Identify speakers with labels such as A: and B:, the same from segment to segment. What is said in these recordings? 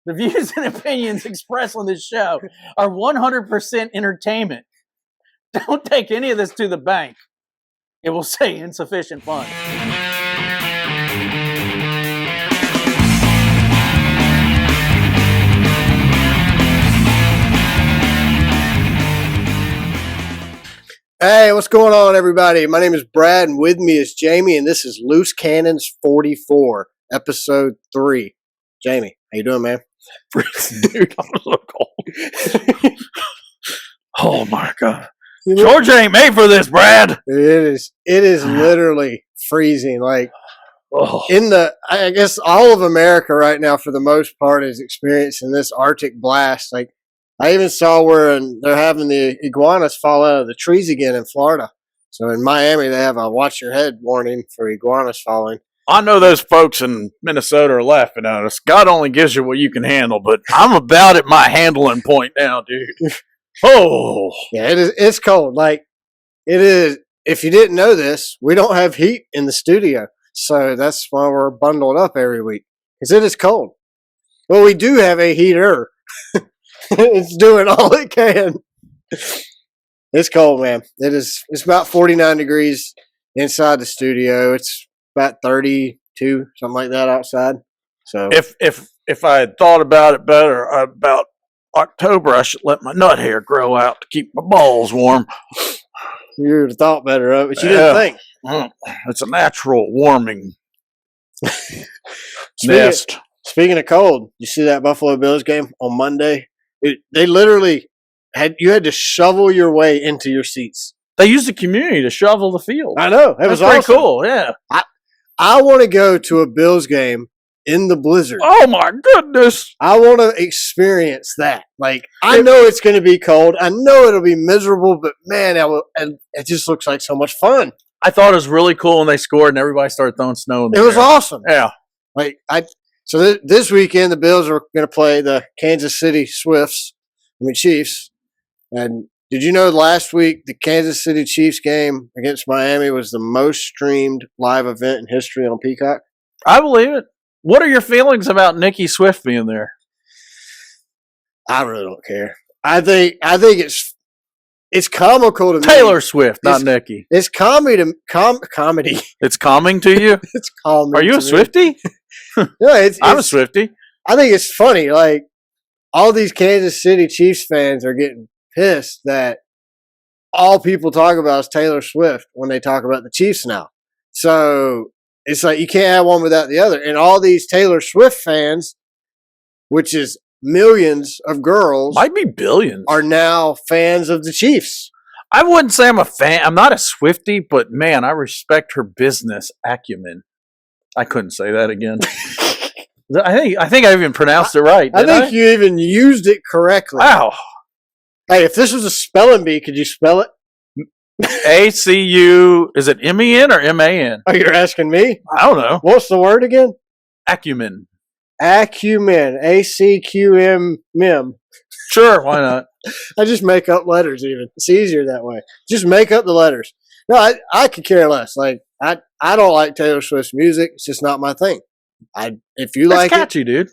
A: The views and opinions expressed on this show are 100% entertainment. Don't take any of this to the bank. It will say insufficient funds.
B: Hey, what's going on, everybody? My name is Brad, and with me is Jamie, and this is Loose Cannons 44, Episode 3. Jamie, how you doing, man?
A: Dude, I'm a little cold. Oh, my God. Georgia ain't made for this, Brad.
B: It is literally freezing. Like, I guess all of America right now, for the most part, is experiencing this Arctic blast. Like, I even saw where they're having the iguanas fall out of the trees again in Florida. So in Miami, they have a watch your head warning for iguanas falling.
A: I know those folks in Minnesota are laughing at us. God only gives you what you can handle, but I'm about at my handling point now, dude. Oh.
B: Yeah, it's cold. Like, it is. If you didn't know this, we don't have heat in the studio. So that's why we're bundled up every week. Because it is cold. Well, we do have a heater. It's doing all it can. It's cold, man. It's about 49 degrees inside the studio. It's about 32, something like that outside. So
A: if I had thought about it better, about October, I should let my nut hair grow out to keep my balls warm.
B: You would have thought better of it, but you didn't think.
A: It's a natural warming nest.
B: Speaking of cold, you see that Buffalo Bills game on Monday? They literally had to shovel your way into your seats.
A: They used the community to shovel the field.
B: I know. It was
A: pretty
B: awesome.
A: Cool. Yeah.
B: I want to go to a Bills game in the blizzard.
A: Oh my goodness!
B: I want to experience that. Like, I know it's going to be cold. I know it'll be miserable, but man, it just looks like so much fun.
A: I thought it was really cool when they scored and everybody started throwing snow in the air.
B: It was awesome.
A: Yeah.
B: Like So this weekend, the Bills are going to play the Kansas City Chiefs. And did you know last week the Kansas City Chiefs game against Miami was the most streamed live event in history on Peacock?
A: I believe it. What are your feelings about Nikki Swift being there?
B: I really don't care. I think it's comical to me.
A: Taylor Swift, not Nikki.
B: It's comedy.
A: It's calming to you?
B: It's calming.
A: Are you a Swiftie?
B: No,
A: I'm a Swiftie.
B: I think it's funny. Like, all these Kansas City Chiefs fans are getting pissed that all people talk about is Taylor Swift when they talk about the Chiefs now. So it's like you can't have one without the other. And all these Taylor Swift fans, which is millions of girls,
A: might be billions,
B: are now fans of the Chiefs.
A: I wouldn't say I'm a fan. I'm not a Swiftie, but man, I respect her business acumen. I couldn't say that again. I think I even pronounced it right.
B: I think you even used it correctly.
A: Wow.
B: Hey, if this was a spelling bee, could you spell it?
A: ACU, is it MEN or MAN?
B: Oh, you're asking me?
A: I don't know.
B: What's the word again?
A: Acumen.
B: Acumen. ACQM.
A: Sure, why not?
B: I just make up letters even. It's easier that way. Just make up the letters. No, I could care less. Like, I don't like Taylor Swift's music. It's just not my thing. If you like
A: catchy, dude.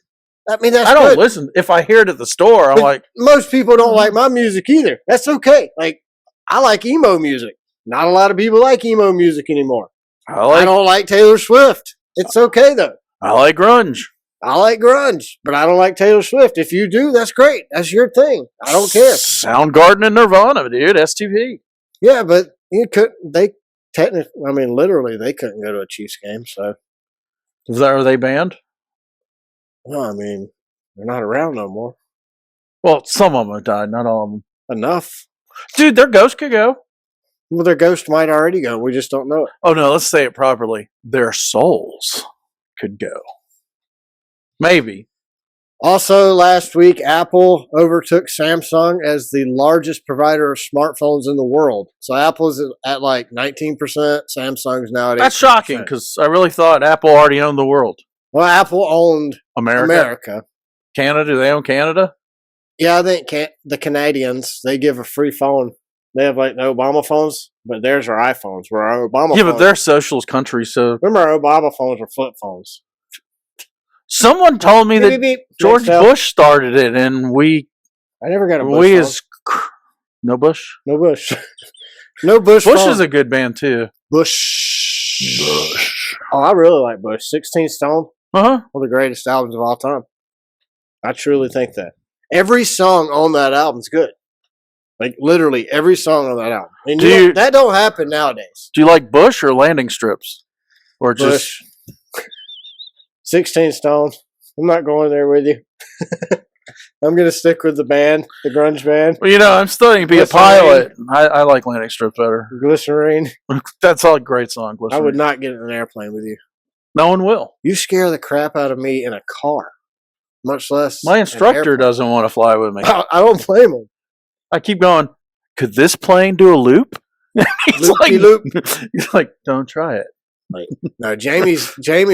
B: I mean, that's
A: I don't
B: good.
A: listen. If I hear it at the store, I'm like,
B: most people don't like my music either. That's okay. Like, I like emo music. Not a lot of people like emo music anymore. I don't like Taylor Swift. It's okay though.
A: I like grunge.
B: I like grunge, but I don't like Taylor Swift. If you do, that's great. That's your thing. I don't care.
A: Soundgarden and Nirvana, dude. STP.
B: Yeah, but literally, they couldn't go to a Chiefs game. So,
A: are they banned?
B: No, I mean, they're not around no more.
A: Well, some of them have died, not all of them.
B: Enough.
A: Dude, their ghost could go.
B: Well, their ghost might already go. We just don't know it.
A: Oh, no, let's say it properly. Their souls could go. Maybe.
B: Also, last week, Apple overtook Samsung as the largest provider of smartphones in the world. So Apple's at like 19%. Samsung's now at 8%.
A: That's shocking because I really thought Apple already owned the world.
B: Well, Apple owned America.
A: Canada? Do they own Canada?
B: Yeah, I think the Canadians, they give a free phone. They have like the Obama phones, but theirs are iPhones. Where our Obama
A: but they're socialist countries, so
B: remember our Obama phones were flip phones.
A: Someone told me
B: Beep,
A: that
B: beep, beep.
A: George
B: Next up.
A: Bush started it, and
B: I never got a Bush
A: we
B: phone.
A: is no Bush.
B: No Bush. No Bush
A: Bush
B: phone.
A: is a good band too.
B: Bush. Oh, I really like Bush. 16 Stone,
A: Uh-huh.
B: one of the greatest albums of all time. I truly think that. Every song on that album's good. Like, literally, every song on that album. And that don't happen nowadays.
A: Do you like Bush or Landing Strips? Or just
B: Bush. 16 Stone. I'm not going there with you. I'm going to stick with the band, the grunge band.
A: Well, I'm studying to be a pilot. I like Landing Strips better.
B: Glycerine.
A: That's a great song, Glycerine.
B: I would not get in an airplane with you.
A: No one will.
B: You scare the crap out of me in a car, much less.
A: My instructor doesn't want to fly with me.
B: I don't blame him.
A: I keep going, could this plane do a loop? He's like, don't try it.
B: No, Jamie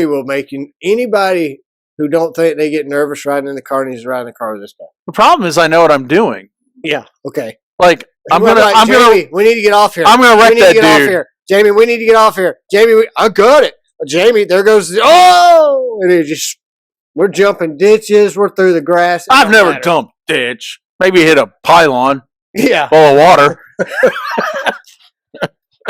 B: will make you. Anybody who don't think they get nervous riding in the car needs to ride in the car with this guy.
A: The problem is I know what I'm doing.
B: Yeah. Okay.
A: Like
B: Jamie, we need to get off here.
A: I'm gonna wreck that dude.
B: Off here. Jamie, we need to get off here. Jamie, I got it. Jamie, there goes. And we're jumping ditches. We're through the grass.
A: I've never jumped ditch. Maybe hit a pylon.
B: Yeah.
A: Full of water.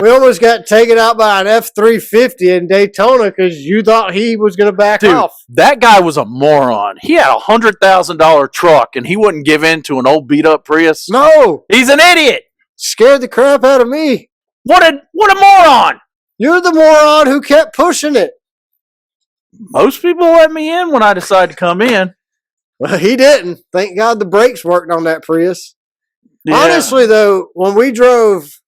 B: We almost got taken out by an F-350 in Daytona because you thought he was going to back off.
A: That guy was a moron. He had a $100,000 truck, and he wouldn't give in to an old beat-up Prius.
B: No.
A: He's an idiot.
B: Scared the crap out of me.
A: What a moron.
B: You're the moron who kept pushing it.
A: Most people let me in when I decided to come in.
B: Well, he didn't. Thank God the brakes worked on that Prius.
A: Yeah.
B: Honestly, though, when we drove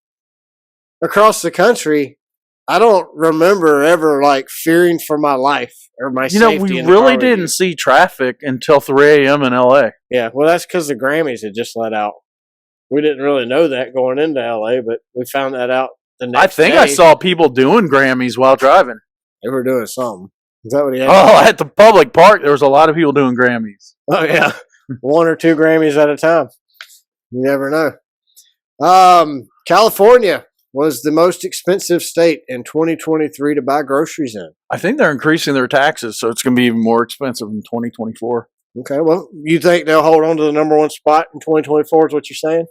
B: across the country, I don't remember ever fearing for my life or my safety.
A: We really didn't see traffic until 3 a.m. in LA.
B: Yeah, well, that's because the Grammys had just let out. We didn't really know that going into LA, but we found that out the next day.
A: I saw people doing Grammys while driving.
B: They were doing something. Is that what he had?
A: Oh, at the public park, there was a lot of people doing Grammys.
B: Oh, yeah. 1 or 2 Grammys at a time. You never know. California was the most expensive state in 2023 to buy groceries in.
A: I think they're increasing their taxes, so it's going to be even more expensive in 2024.
B: Okay, well, you think they'll hold on to the number one spot in 2024 is what you're saying?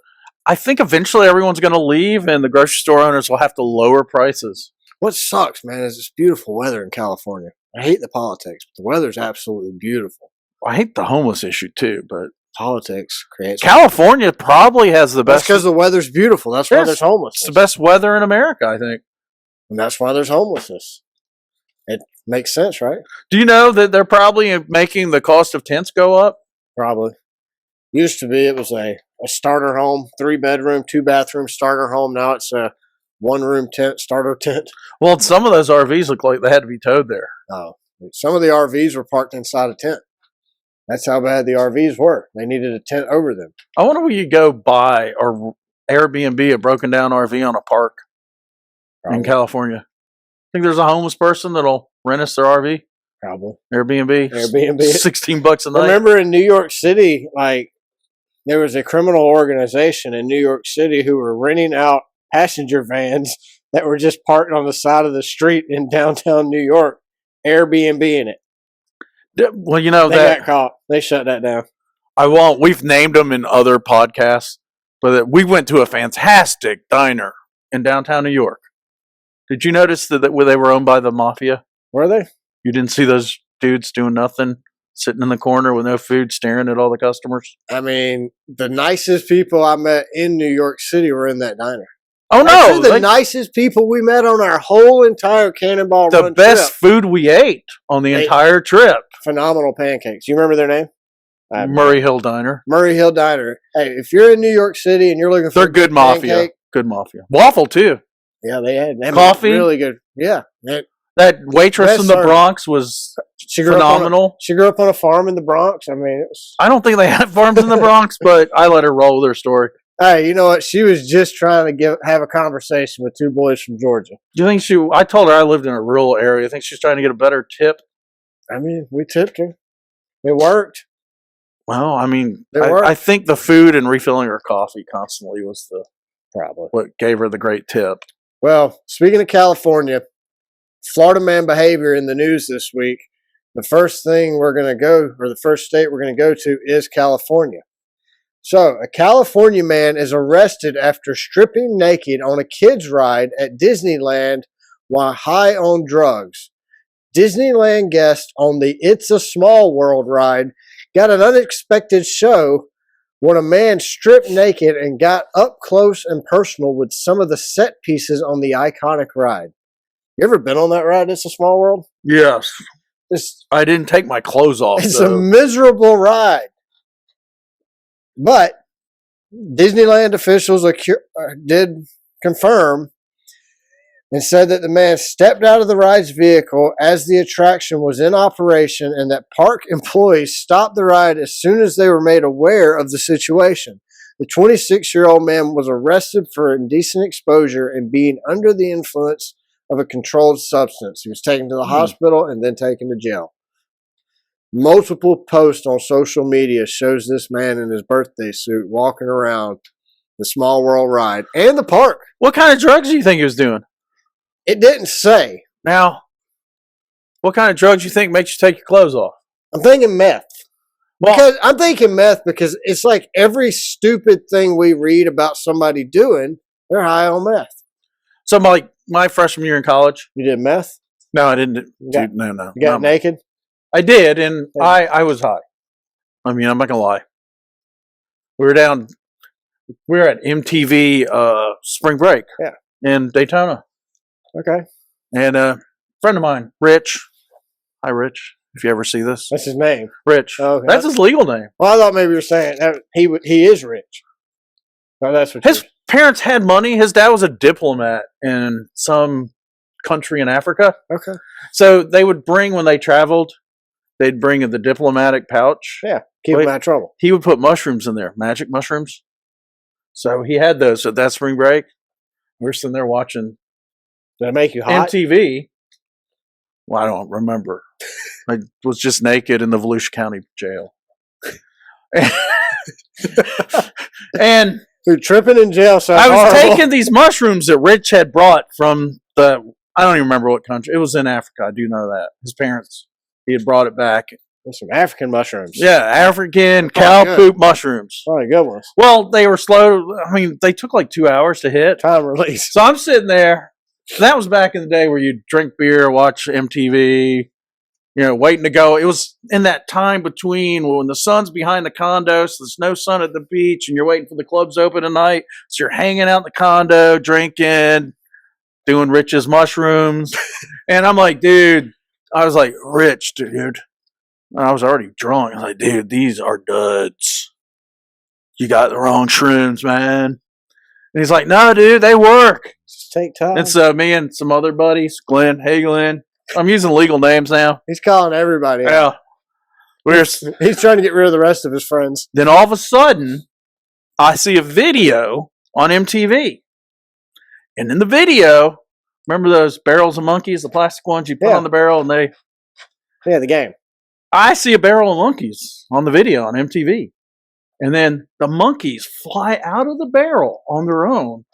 A: I think eventually everyone's going to leave, and the grocery store owners will have to lower prices.
B: What sucks, man, is it's beautiful weather in California. I hate the politics, but the weather's absolutely beautiful.
A: I hate the homeless issue, too, but
B: politics creates.
A: California probably has the best.
B: That's because the weather's beautiful. That's why there's homelessness.
A: It's the best weather in America, I think.
B: And that's why there's homelessness. It makes sense, right?
A: Do you know that they're probably making the cost of tents go up?
B: Probably. Used to be, it was a starter home, 3-bedroom, 2-bathroom starter home. Now it's a 1-room tent, starter tent.
A: Well, some of those RVs look like they had to be towed there.
B: Oh, some of the RVs were parked inside a tent. That's how bad the RVs were. They needed a tent over them.
A: I wonder where you go buy or Airbnb a broken down RV on a park in California. Think there's a homeless person that'll rent us their RV?
B: Probably.
A: Airbnb. $16 a night.
B: Remember in New York City, there was a criminal organization in New York City who were renting out passenger vans that were just parked on the side of the street in downtown New York, Airbnb in it.
A: Well,
B: they got caught. They shut that down.
A: We've named them in other podcasts, but we went to a fantastic diner in downtown New York. Did you notice that they were owned by the mafia?
B: Were they?
A: You didn't see those dudes doing nothing, sitting in the corner with no food, staring at all the customers?
B: I mean, the nicest people I met in New York City were in that diner.
A: Oh, no.
B: The nicest people we met on our whole entire Cannonball Run trip.
A: The best food we ate on the entire trip.
B: Phenomenal pancakes. You remember their name?
A: Murray Hill Diner.
B: Murray Hill Diner. Hey, if you're in New York City and you're looking for
A: they're good mafia.
B: Pancake,
A: good mafia. Waffle, too.
B: Yeah, they had
A: coffee.
B: Really good. Yeah.
A: That waitress in the Bronx was phenomenal.
B: She grew up on a farm in the Bronx. I mean,
A: I don't think they had farms in the Bronx, but I let her roll with her story.
B: Hey, you know what? She was just trying to have a conversation with 2 boys from Georgia.
A: Do you think I told her I lived in a rural area. I think she's trying to get a better tip.
B: I mean, we tipped her. It worked.
A: Well, I mean, I think the food and refilling her coffee constantly was what gave her the great tip.
B: Well, speaking of California, Florida man behavior in the news this week. The first thing we're going to go, or the first state we're going to go to is California. So, a California man is arrested after stripping naked on a kids' ride at Disneyland while high on drugs. Disneyland guest on the It's a Small World ride got an unexpected show when a man stripped naked and got up close and personal with some of the set pieces on the iconic ride. You ever been on that ride, It's a Small World?
A: Yes. I didn't take my clothes off.
B: It's a miserable ride. But Disneyland officials did confirm and said that the man stepped out of the ride's vehicle as the attraction was in operation and that park employees stopped the ride as soon as they were made aware of the situation. The 26-year-old man was arrested for indecent exposure and being under the influence of a controlled substance. He was taken to the hospital and then taken to jail. Multiple posts on social media shows this man in his birthday suit walking around the Small World ride and the park.
A: What kind of drugs do you think he was doing?
B: It didn't say.
A: Now, what kind of drugs do you think makes you take your clothes off?
B: I'm thinking meth.
A: Well,
B: Because I'm thinking meth because it's like every stupid thing we read about somebody doing, they're high on meth.
A: so my freshman year in college.
B: You did meth?
A: No, I didn't.
B: got-
A: No.
B: You got naked?
A: I did, and I was high. I mean, I'm not gonna lie. We were at MTV Spring Break.
B: Yeah.
A: In Daytona.
B: Okay.
A: And a friend of mine, Rich. Hi, Rich. If you ever see this,
B: That's his name.
A: Rich.
B: Oh, okay.
A: That's his legal name.
B: Well, I thought maybe you were saying that he is rich. No, that's what
A: His parents had money. His dad was a diplomat in some country in Africa.
B: Okay.
A: So they would bring, when they traveled, they'd bring the diplomatic pouch.
B: Yeah. Keep him out of trouble.
A: He would put mushrooms in there, magic mushrooms. So he had those at that spring break. We're sitting there watching
B: Did it make you hot?
A: MTV. Well, I don't remember. I was just naked in the Volusia County jail. And
B: You're tripping in jail. So
A: I was taking these mushrooms that Rich had brought from I don't even remember what country. It was in Africa. I do know that. His parents, he had brought it back.
B: There's some African mushrooms.
A: Yeah, African cow poop mushrooms.
B: Probably good ones.
A: Well, they were slow. I mean, they took like 2 hours to hit.
B: Time release.
A: So I'm sitting there. That was back in the day where you'd drink beer, watch MTV, waiting to go. It was in that time between when the sun's behind the condo, so there's no sun at the beach, and you're waiting for the clubs to open at night. So you're hanging out in the condo, drinking, doing Rich's mushrooms. And I'm like, dude, I was like, Rich, dude. I was already drunk. I was like, dude, these are duds. You got the wrong shrooms, man. And he's like, no, dude, they work.
B: Just take time.
A: And so me and some other buddies, Glenn, hey Glenn, I'm using legal names now.
B: He's calling everybody out.
A: Yeah.
B: He's trying to get rid of the rest of his friends.
A: Then all of a sudden, I see a video on MTV. And in the video, remember those barrels of monkeys, the plastic ones you put on the barrel and they...
B: Yeah, the game.
A: I see a barrel of monkeys on the video on MTV. And then the monkeys fly out of the barrel on their own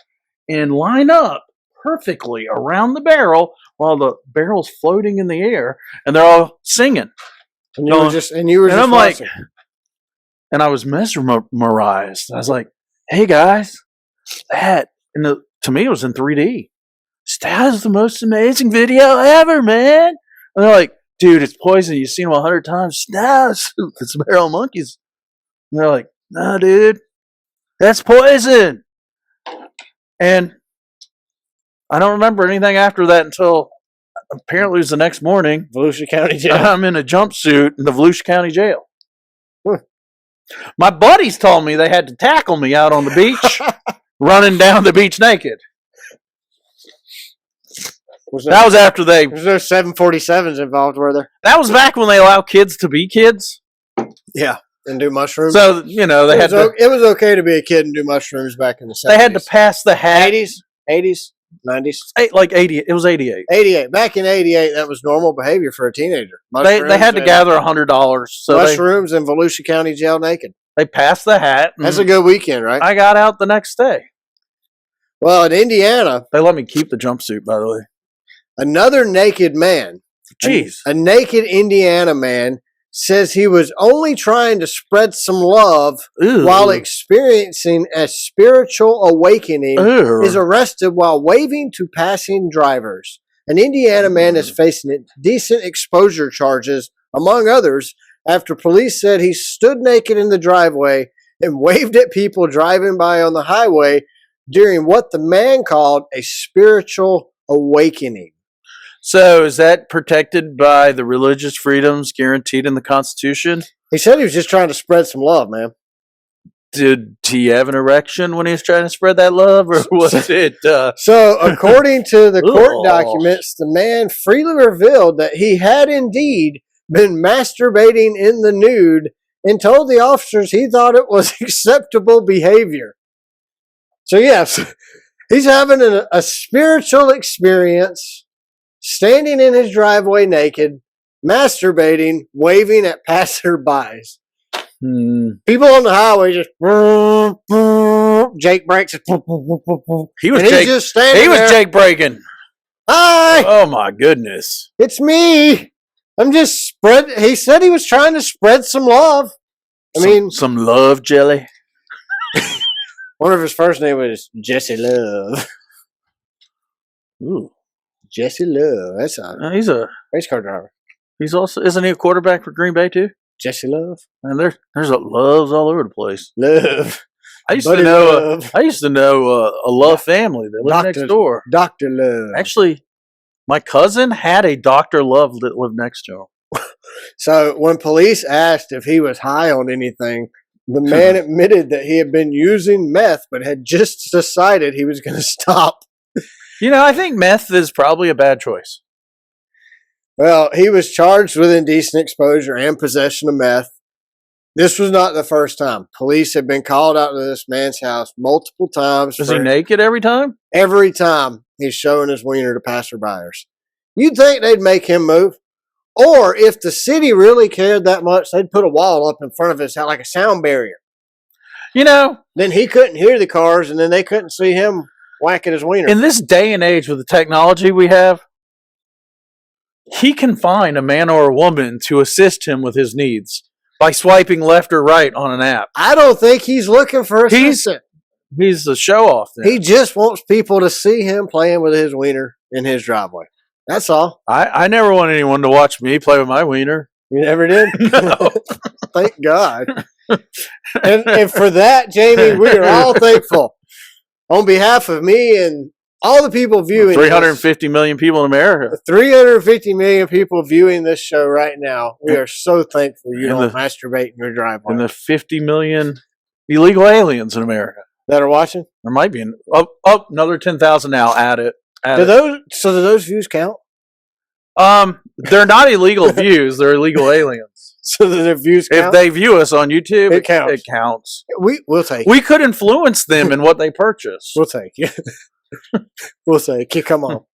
A: and line up perfectly around the barrel while the barrel's floating in the air, and they're all singing.
B: And you were just
A: I'm
B: watching.
A: like, and I was mesmerized. I was like, hey guys, that, to me it was in 3D. That is the most amazing video ever, man. And they're like, dude, it's poison. You've seen them 100 times. No, it's a barrel of monkeys. And they're like, no, dude, that's poison. And I don't remember anything after that until apparently it was the next morning.
B: Volusia County Jail.
A: I'm in a jumpsuit in the Volusia County Jail.
B: Huh.
A: My buddies told me they had to tackle me out on the beach, running down the beach naked. That was after they...
B: There's no 747s involved, were there?
A: That was back when they allow kids to be kids.
B: Yeah, and do mushrooms.
A: So, they had to...
B: It was okay to be a kid and do mushrooms back in the 70s.
A: They had to pass the hat.
B: 80s, 90s?
A: Like 80. It was 88.
B: 88. Back in 88, that was normal behavior for a teenager.
A: They had to gather $100. So
B: mushrooms in Volusia County Jail naked.
A: They passed the hat.
B: That's a good weekend, right?
A: I got out the next day.
B: Well, in Indiana...
A: They let me keep the jumpsuit, by the way.
B: Another naked man
A: Jeez.
B: A naked Indiana man says he was only trying to spread some love while experiencing a spiritual awakening, is arrested while waving to passing drivers. An Indiana man is facing indecent exposure charges, among others, after police said he stood naked in the driveway and waved at people driving by on the highway during what the man called a spiritual awakening.
A: So is that protected by the religious freedoms guaranteed in the Constitution?
B: He said he was just trying to spread some love, man.
A: Did he have an erection when he was trying to spread that love, or was it?
B: So, according to the court documents, the man freely revealed that he had indeed been masturbating in the nude and told the officers he thought it was acceptable behavior. So, yes, he's having a spiritual experience, standing in his driveway naked, masturbating, waving at passerbys. People on the highway just Jake breaks.
A: He was just standing. He was Jake breaking.
B: Hi.
A: Oh my goodness!
B: It's me. I'm just spread. He said he was trying to spread some love.
A: Some love jelly.
B: One of his first name was Jesse Love.
A: Ooh,
B: Jesse Love. That's
A: he's a
B: race car driver.
A: He's also, isn't he a quarterback for Green Bay too?
B: Jesse Love.
A: And there's loves all over the place.
B: Love.
A: I used to know a Love family that lived next door.
B: Dr. Love.
A: Actually, my cousin had a Dr. Love that lived next to him.
B: So when police asked if he was high on anything, the man admitted that he had been using meth, but had just decided he was going to stop.
A: I think meth is probably a bad choice.
B: Well, he was charged with indecent exposure and possession of meth. This was not the first time. Police have been called out to this man's house multiple times.
A: Is he naked every time?
B: Every time he's showing his wiener to passerbyers. You'd think they'd make him move. Or if the city really cared that much, they'd put a wall up in front of his house, like a sound barrier. Then he couldn't hear the cars, and then they couldn't see him whacking his wiener.
A: In this day and age with the technology we have, he can find a man or a woman to assist him with his needs by swiping left or right on an app.
B: I don't think he's looking for assistance.
A: He's a show-off then.
B: He just wants people to see him playing with his wiener in his driveway. That's all.
A: I never want anyone to watch me play with my wiener.
B: You never did?
A: No.
B: Thank God. And for that, Jamie, we are all thankful. On behalf of me and all the people viewing
A: 350 million people in America.
B: 350 million people viewing this show right now. We are so thankful you don't masturbate in your driveway.
A: And the 50 million illegal aliens in America
B: that are watching.
A: There might be another 10,000 now. Add it.
B: Do those views count?
A: They're not illegal views. They're illegal aliens.
B: So their views count?
A: If they view us on YouTube,
B: it counts.
A: It counts.
B: We'll take it.
A: We could influence them in what they purchase.
B: We'll take it. We'll say, come on.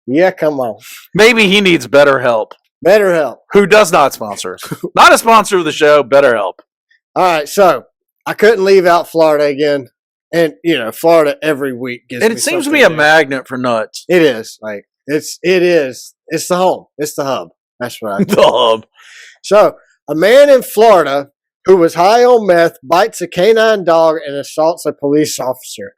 B: Yeah, come on.
A: Maybe he needs BetterHelp.
B: BetterHelp.
A: Who does not sponsor us. Not a sponsor of the show, BetterHelp.
B: All right, so I couldn't leave out Florida again. And, Florida every week gives me
A: And it seems to be a magnet for nuts.
B: It is. It is. It's the home. It's the hub. That's what I think.
A: The hub.
B: So, a man in Florida who was high on meth bites a canine dog and assaults a police officer.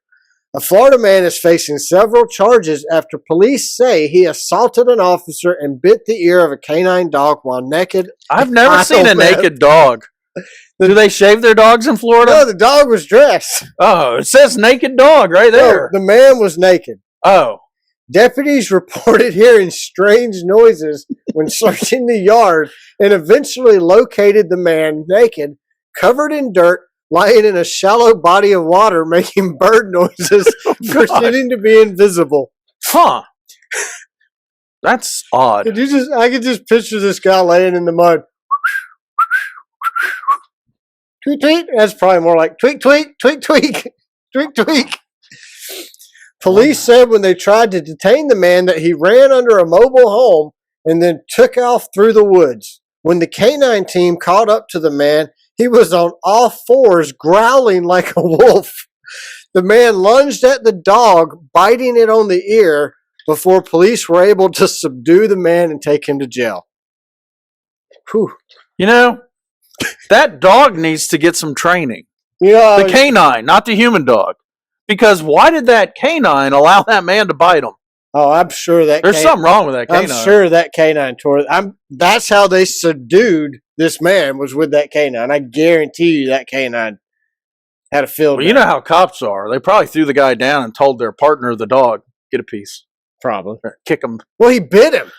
B: A Florida man is facing several charges after police say he assaulted an officer and bit the ear of a canine dog while naked.
A: I've never seen a naked dog. Do they shave their dogs in Florida?
B: No, the dog was dressed.
A: Oh, it says naked dog right there.
B: No, the man was naked.
A: Oh.
B: Deputies reported hearing strange noises when searching the yard and eventually located the man naked, covered in dirt, lying in a shallow body of water, making bird noises, pretending to be invisible.
A: Huh. That's odd.
B: I could just picture this guy laying in the mud. Tweet, tweet. That's probably more like tweak, tweak, tweak, tweak, tweak, tweak. Police said when they tried to detain the man that he ran under a mobile home and then took off through the woods. When the canine team caught up to the man, he was on all fours, growling like a wolf. The man lunged at the dog, biting it on the ear, before police were able to subdue the man and take him to jail. Whew.
A: You know, that dog needs to get some training.
B: The
A: canine, not the human dog. Because why did that canine allow that man to bite him?
B: Oh, I'm sure that
A: there's something wrong with that canine.
B: I'm sure that canine tore. That's how they subdued this man, was with that canine. I guarantee you that canine had a field.
A: Well, you know how cops are. They probably threw the guy down and told their partner, the dog, get a piece.
B: Probably.
A: Kick him.
B: Well, he bit him.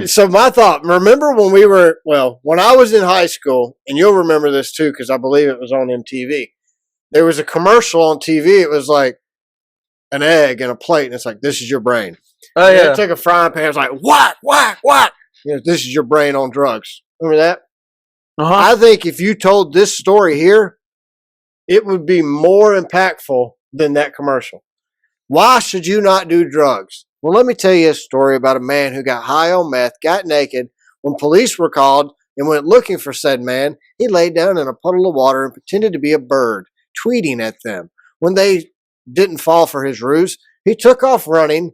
B: So my thought, remember when I was in high school, and you'll remember this too, because I believe it was on MTV. There was a commercial on TV. It was like an egg and a plate, and it's like, this is your brain.
A: Oh, yeah.
B: It took a frying pan. It was like, whack. This is your brain on drugs. Remember that?
A: Uh-huh.
B: I think if you told this story here, it would be more impactful than that commercial. Why should you not do drugs? Well, let me tell you a story about a man who got high on meth, got naked. When police were called and went looking for said man, he laid down in a puddle of water and pretended to be a bird, tweeting at them. When they didn't fall for his ruse, he took off running,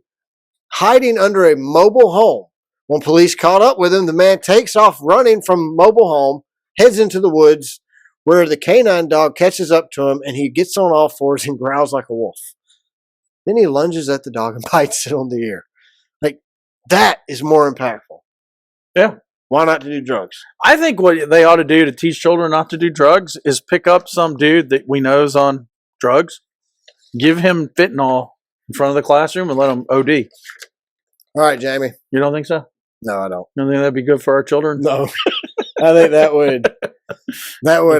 B: hiding under a mobile home. When police caught up with him, the man takes off running from mobile home, heads into the woods, where the canine dog catches up to him, and he gets on all fours and growls like a wolf. Then he lunges at the dog and bites it on the ear. Like, that is more impactful.
A: Yeah.
B: Why not to do drugs?
A: I think what they ought to do to teach children not to do drugs is pick up some dude that we know is on drugs, give him fentanyl in front of the classroom, and let him OD.
B: All right, Jamie.
A: You don't think so?
B: No, I don't.
A: You don't think that'd be good for our children?
B: No. I think that would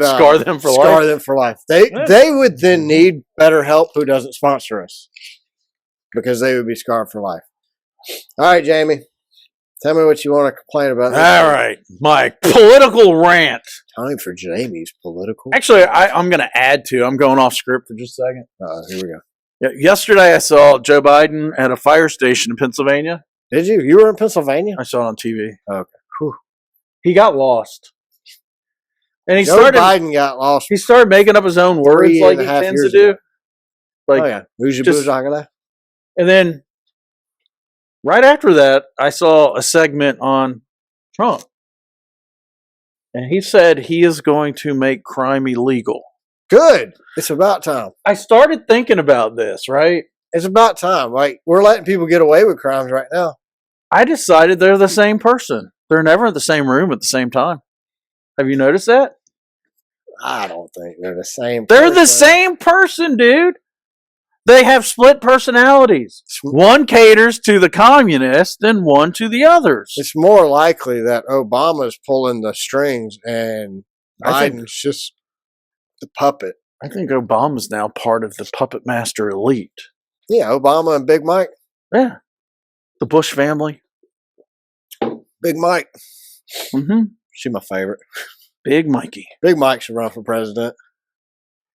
A: scar them for life.
B: Scar them for life. They would then need better help who doesn't sponsor us, because they would be scarred for life. All right, Jamie. Tell me what you want to complain about.
A: All right. My political rant.
B: Time for Jamie's political.
A: Actually, I'm going to add to. I'm going off script for just a second.
B: Here we go.
A: Yeah, yesterday I saw Joe Biden at a fire station in Pennsylvania.
B: Did you? You were in Pennsylvania?
A: I saw it on TV.
B: Okay. Whew.
A: He got lost. And
B: Joe Biden got lost.
A: He started making up his own words like he tends to do. Like,
B: oh, yeah. Who's your boozagala?
A: And then right after that, I saw a segment on Trump. And he said he is going to make crime illegal.
B: Good. It's about time.
A: I started thinking about this, right?
B: It's about time. Like, we're letting people get away with crimes right now.
A: I decided they're the same person. They're never in the same room at the same time. Have you noticed that?
B: I don't think they're the same
A: person. They're the same person, dude. They have split personalities. One caters to the communists and one to the others.
B: It's more likely that Obama's pulling the strings and Biden's just the puppet.
A: I think Obama's now part of the puppet master elite.
B: Yeah, Obama and Big Mike.
A: Yeah. The Bush family.
B: Big Mike.
A: Mm-hmm.
B: She's my favorite.
A: Big Mikey.
B: Big Mike should run for president.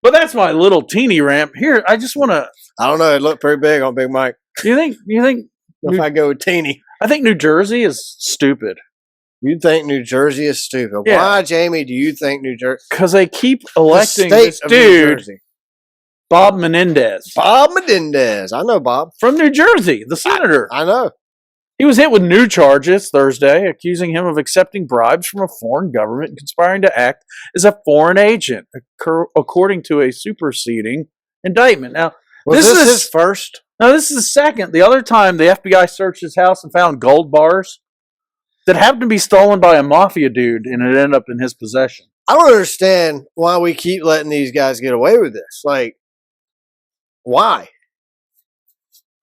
A: But that's my little teeny rant. Here, I just want to...
B: I don't know. It looked pretty big on Big Mike.
A: You think...
B: If I go with teeny.
A: I think New Jersey is stupid.
B: You think New Jersey is stupid? Yeah. Why, Jamie, do you think New Jersey...
A: Because they keep electing this dude, Bob Menendez.
B: Bob Menendez. I know Bob.
A: From New Jersey, the senator.
B: I know.
A: He was hit with new charges Thursday, accusing him of accepting bribes from a foreign government and conspiring to act as a foreign agent, according to a superseding indictment. Now,
B: this is his first?
A: No, this is the second. The other time, the FBI searched his house and found gold bars that happened to be stolen by a mafia dude, and it ended up in his possession.
B: I don't understand why we keep letting these guys get away with this. Like, why?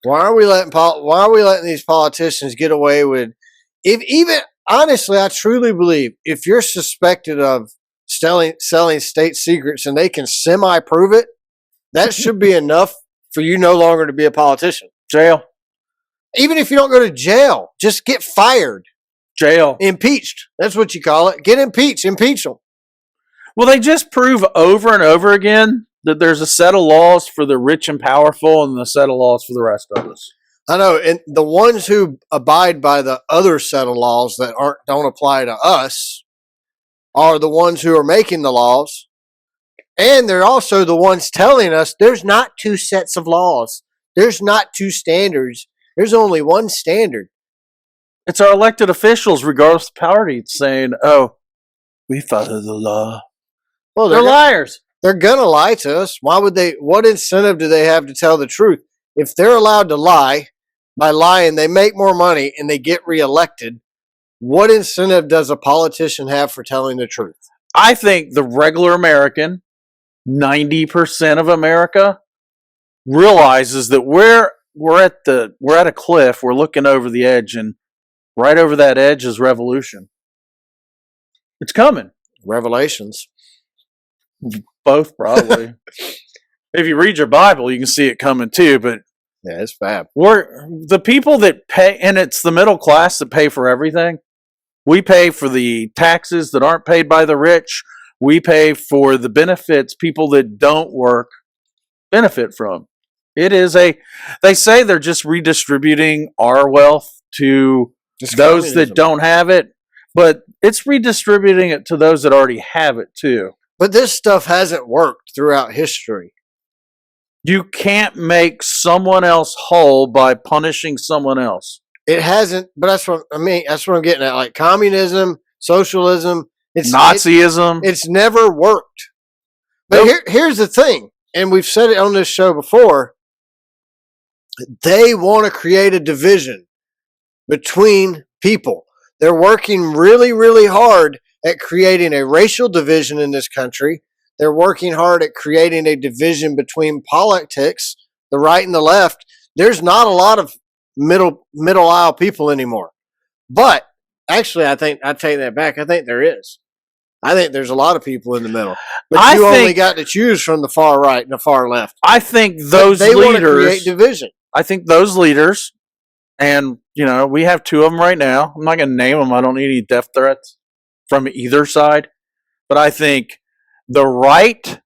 B: Why are we letting these politicians get away with? Honestly, I truly believe if you're suspected of selling state secrets and they can semi-prove it, that should be enough for you no longer to be a politician.
A: Jail.
B: Even if you don't go to jail, just get fired.
A: Jail.
B: Impeached. That's what you call it. Get impeached. Impeach them.
A: Well, they just prove over and over again that there's a set of laws for the rich and powerful and a set of laws for the rest of us.
B: I know, and the ones who abide by the other set of laws that don't apply to us are the ones who are making the laws, and they're also the ones telling us there's not two sets of laws. There's not two standards. There's only one standard.
A: It's our elected officials, regardless of party, saying, "Oh, we follow the law."
B: Well,
A: They're liars.
B: They're gonna lie to us. Why would they? What incentive do they have to tell the truth? If they're allowed to lie, by lying they make more money and they get reelected. What incentive does a politician have for telling the truth?
A: I think the regular American, 90% of America, realizes that we're at a cliff. We're looking over the edge, and right over that edge is revolution. It's coming.
B: Revelations.
A: Both, probably. If you read your Bible, you can see it coming too. But
B: yeah, it's bad.
A: We're the people that pay, and it's the middle class that pay for everything. We pay for the taxes that aren't paid by the rich. We pay for the benefits people that don't work benefit from. It is they say they're just redistributing our wealth to those that don't have it, but it's redistributing it to those that already have it too.
B: But this stuff hasn't worked throughout history.
A: You can't make someone else whole by punishing someone else.
B: It hasn't, but that's what I mean. That's what I'm getting at. Like communism, socialism,
A: Nazism.
B: It's never worked. But here's the thing, and we've said it on this show before. They want to create a division between people. They're working really, really hard at creating a racial division in this country. They're working hard at creating a division between politics, the right and the left. There's not a lot of middle aisle people anymore. But actually, I think I take that back. I think there is. I think there's a lot of people in the middle. But you only got to choose from the far right and the far left.
A: I think those
B: they
A: leaders
B: want to create division.
A: I think those leaders, and we have two of them right now. I'm not going to name them. I don't need any death threats from either side. But I think the right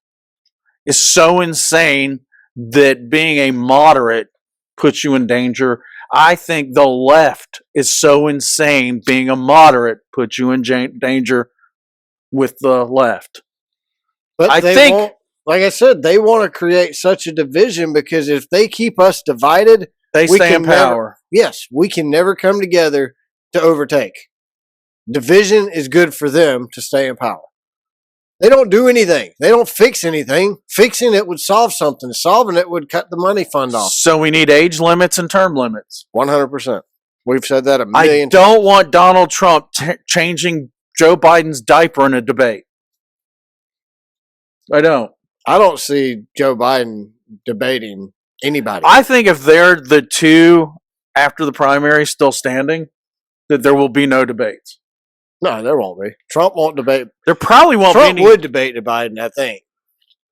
A: is so insane that being a moderate puts you in danger. I think the left is so insane being a moderate puts you in danger with the left.
B: But like I said, they want to create such a division because if they keep us divided,
A: they stay in power.
B: Yes, we can never come together to overtake. Division is good for them to stay in power. They don't do anything. They don't fix anything. Fixing it would solve something. Solving it would cut the money fund off.
A: So we need age limits and term limits.
B: 100%. We've said that a million
A: times. I don't want Donald Trump changing Joe Biden's diaper in a debate. I don't
B: see Joe Biden debating anybody.
A: I think if they're the two after the primary still standing, that there will be no debates.
B: No, there won't be. Trump won't debate.
A: There probably won't
B: Trump
A: be.
B: Trump would debate Biden, I think.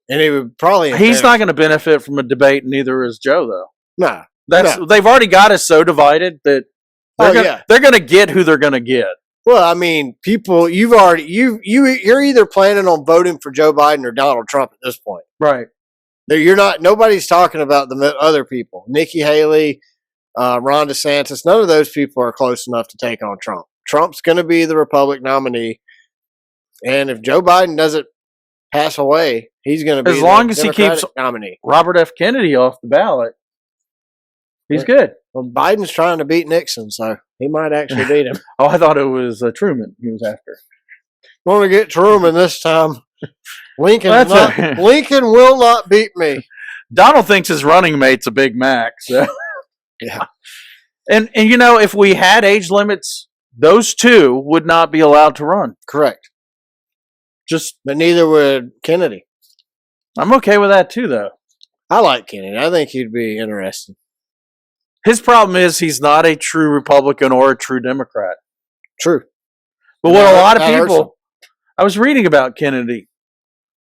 B: And he would probably.
A: He's not going to benefit from a debate, neither is Joe, though.
B: No.
A: They've already got us so divided that they're going to get who they're going to get.
B: Well, I mean, people, you're either planning on voting for Joe Biden or Donald Trump at this point.
A: Right.
B: You're not. Nobody's talking about the other people. Nikki Haley, Ron DeSantis. None of those people are close enough to take on Trump. Trump's going to be the Republican nominee, and if Joe Biden doesn't pass away, he's going to be
A: as long as he keeps
B: nominee.
A: Robert F. Kennedy off the ballot. He's good.
B: Well, Biden's trying to beat Nixon, so he might actually beat him.
A: Oh, I thought it was Truman he was after.
B: Want to get Truman this time? Lincoln will not beat me.
A: Donald thinks his running mate's a Big Mac. So.
B: Yeah,
A: and if we had age limits, those two would not be allowed to run.
B: Correct. But neither would Kennedy.
A: I'm okay with that too, though.
B: I like Kennedy. I think he'd be interesting.
A: His problem is he's not a true Republican or a true Democrat.
B: True.
A: But what a lot of people... I was reading about Kennedy.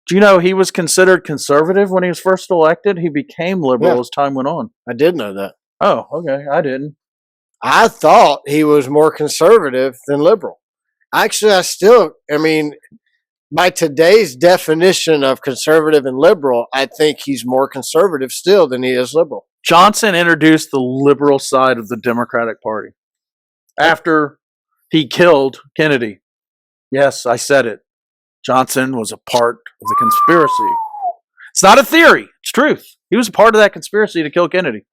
A: Do you know he was considered conservative when he was first elected? He became liberal as time went on.
B: I did know that.
A: Oh, okay. I didn't.
B: I thought he was more conservative than liberal. Actually, by today's definition of conservative and liberal, I think he's more conservative still than he is liberal.
A: Johnson introduced the liberal side of the Democratic Party after he killed Kennedy. Yes, I said it. Johnson was a part of the conspiracy. It's not a theory. It's truth. He was a part of that conspiracy to kill Kennedy.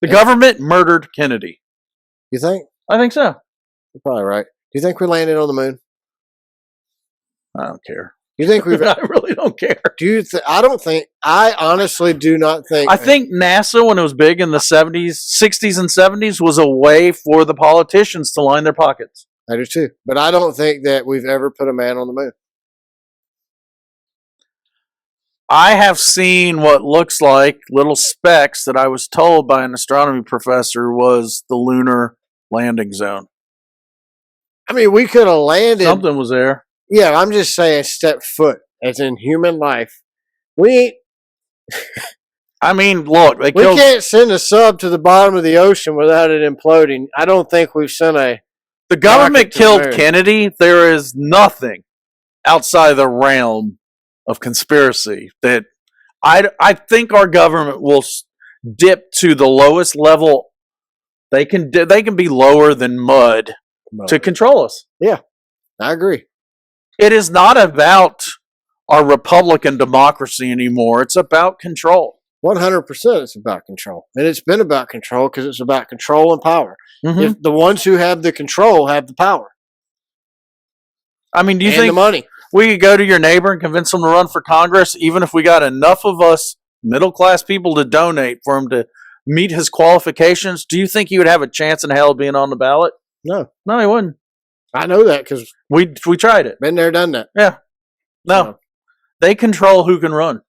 A: The government murdered Kennedy.
B: You think?
A: I think so.
B: You're probably right. Do you think we landed on the moon?
A: I don't care.
B: You think we've?
A: I really don't care.
B: Do you? I don't think. I honestly do not think.
A: I think NASA, when it was big in the 70s, 60s, and 70s, was a way for the politicians to line their pockets.
B: I do too. But I don't think that we've ever put a man on the moon.
A: I have seen what looks like little specks that I was told by an astronomy professor was the lunar landing zone.
B: I mean, we could have landed.
A: Something was there.
B: Yeah, I'm just saying step foot, as in human life. We
A: I mean, look,
B: we can't send a sub to the bottom of the ocean without it imploding. I don't think we've sent a.
A: The government killed Kennedy. There is nothing outside the realm of conspiracy that I think our government will dip to the lowest level. They can be lower than mud to control us.
B: Yeah, I agree.
A: It is not about our Republican democracy anymore. It's about control.
B: 100% it's about control. And it's been about control because it's about control and power.
A: Mm-hmm.
B: If the ones who have the control have the power.
A: I mean, do you
B: and
A: think
B: the money.
A: We could go to your neighbor and convince him to run for Congress, even if we got enough of us middle-class people to donate for him to meet his qualifications? Do you think he would have a chance in hell of being on the ballot?
B: No.
A: No, he wouldn't.
B: I know that because
A: we tried it.
B: Been there, done that.
A: Yeah. No. They control who can run.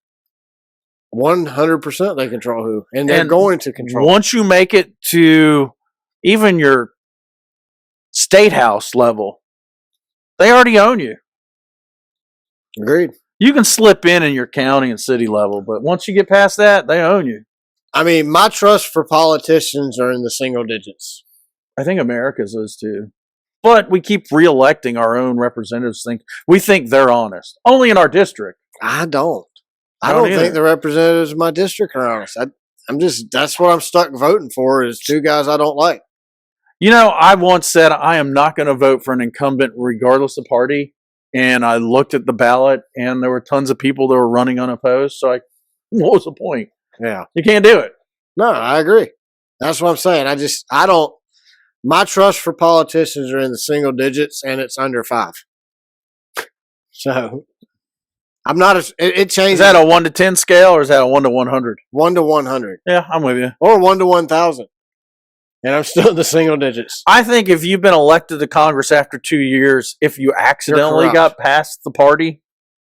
B: 100% they control who. And they're going to control.
A: Once you make it to even your state house level, they already own you.
B: Agreed.
A: You can slip in your county and city level, but once you get past that, they own you.
B: I mean, my trust for politicians are in the single digits.
A: I think America's is too. But we keep re-electing our own representatives. We think they're honest. Only in our district.
B: I don't. I don't think the representatives of my district are honest. That's what I'm stuck voting for is two guys I don't like.
A: You know, I once said I am not going to vote for an incumbent regardless of party. And I looked at the ballot and there were tons of people that were running unopposed. So what was the point?
B: Yeah.
A: You can't do it.
B: No, I agree. That's what I'm saying. I don't. My trust for politicians are in the single digits, and it's under 5. So, I'm not. It changes.
A: Is that a 1 to 10 scale, or is that a 1 to 100?
B: 1 to 100.
A: Yeah, I'm with you.
B: Or 1 to 1,000, and I'm still in the single digits.
A: I think if you've been elected to Congress after 2 years, if you accidentally got past the party,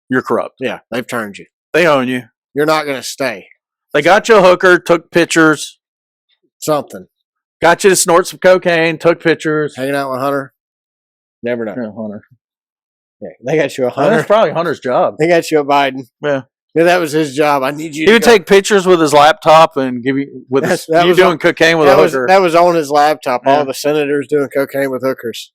A: you're corrupt.
B: Yeah, they've turned you.
A: They own you.
B: You're not going to stay.
A: They got you a hooker, took pictures.
B: Something.
A: Got you to snort some cocaine, took pictures.
B: Hanging out with Hunter? Never know.
A: Yeah, Hunter.
B: Yeah, they got you a Hunter.
A: That's probably Hunter's job.
B: They got you a Biden.
A: Yeah.
B: Yeah, that was his job. I need you
A: He would take pictures with his laptop and give you doing cocaine with a hooker.
B: That was on his laptop. Yeah. All the senators doing cocaine with hookers.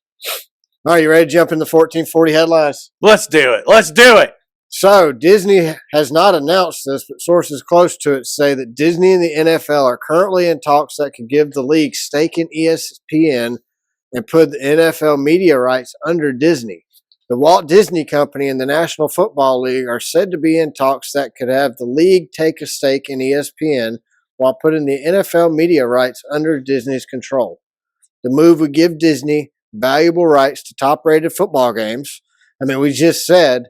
B: All right, you ready to jump into 1440 headlines?
A: Let's do it. Let's do it.
B: So, Disney has not announced this, but sources close to it say that Disney and the NFL are currently in talks that could give the league stake in ESPN and put the NFL media rights under Disney. The Walt Disney Company and the National Football League are said to be in talks that could have the league take a stake in ESPN while putting the NFL media rights under Disney's control. The move would give Disney valuable rights to top-rated football games. I mean, we just said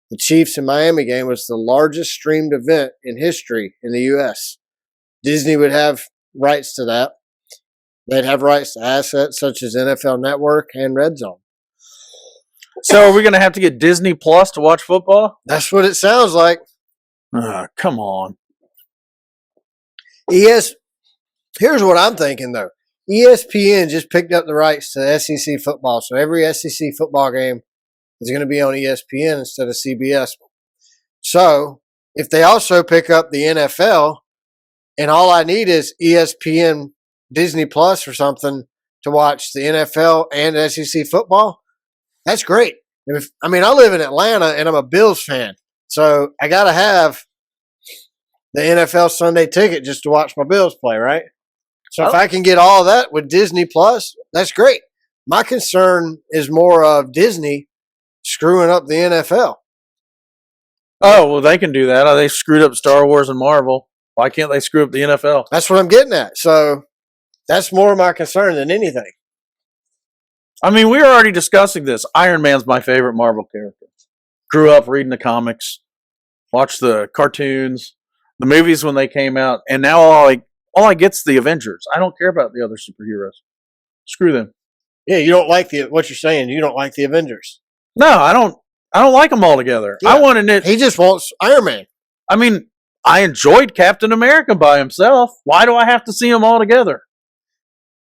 B: the Chiefs and Miami game was the largest streamed event in history in the U.S. Disney would have rights to that. They'd have rights to assets such as NFL Network and Red Zone.
A: So are we going to have to get Disney Plus to watch football?
B: That's what it sounds like.
A: Come on.
B: Here's what I'm thinking, though. ESPN just picked up the rights to SEC football, so every SEC football game is going to be on ESPN instead of CBS. So if they also pick up the NFL, and all I need is ESPN Disney Plus or something to watch the NFL and SEC football, that's great. I live in Atlanta, and I'm a Bills fan, so I got to have the NFL Sunday ticket just to watch my Bills play, right? So if I can get all of that with Disney Plus, that's great. My concern is more of Disney screwing up the NFL.
A: Oh, well, they can do that. They screwed up Star Wars and Marvel. Why can't they screw up the NFL?
B: That's what I'm getting at. So That's more my concern than anything.
A: I mean, we were already discussing this. Iron Man's my favorite Marvel character. Grew up reading the comics, watched the cartoons, the movies when they came out, and now all I get's the Avengers. I don't care about the other superheroes. Screw them.
B: Yeah, you don't like what you're saying. You don't like the Avengers.
A: No, I don't. I don't like them all together.
B: Yeah.
A: I wanted it.
B: He just wants Iron Man.
A: I mean, I enjoyed Captain America by himself. Why do I have to see them all together?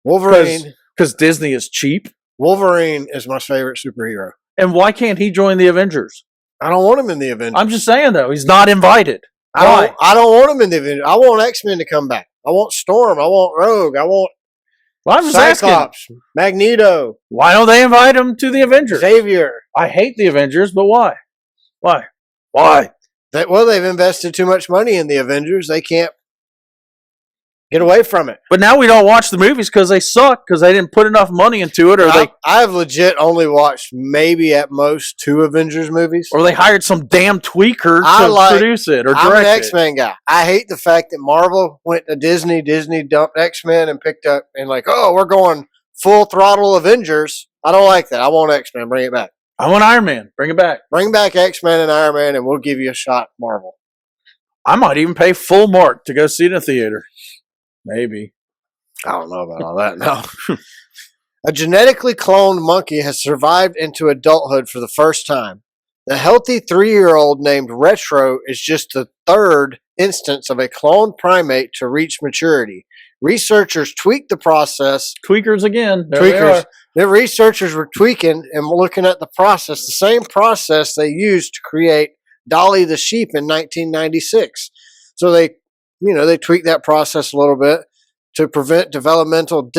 B: Wolverine.
A: Because Disney is cheap.
B: Wolverine is my favorite superhero.
A: And why can't he join the Avengers?
B: I don't want him in the Avengers.
A: I'm just saying, though, he's not invited. Why?
B: I don't want him in the Avengers. I want X-Men to come back. I want Storm. I want Rogue. I want
A: Well, I'm just
B: Cyclops,
A: asking.
B: Magneto.
A: Why don't they invite him to the Avengers?
B: Xavier.
A: I hate the Avengers, but why? Why?
B: They've invested too much money in the Avengers. They can't get away from it.
A: But now we don't watch the movies because they suck, because they didn't put enough money into it, or
B: I've legit only watched maybe at most 2 Avengers movies.
A: Or they hired some damn tweaker to produce it or direct it.
B: I'm an X-Men guy. I hate the fact that Marvel went to Disney. Disney dumped X-Men and picked up and we're going full throttle Avengers. I don't like that. I want X-Men. Bring it back.
A: I want Iron Man. Bring it back.
B: Bring back X-Men and Iron Man, and we'll give you a shot, Marvel.
A: I might even pay full mark to go see it in the theater. Maybe.
B: I don't know about all that now. A genetically cloned monkey has survived into adulthood for the first time. The healthy 3-year-old named Retro is just the 3rd instance of a cloned primate to reach maturity. Researchers tweaked the process.
A: Tweakers again. There
B: Tweakers. The researchers were tweaking and looking at the process, the same process they used to create Dolly the sheep in 1996. So they tweaked that process a little bit to prevent developmental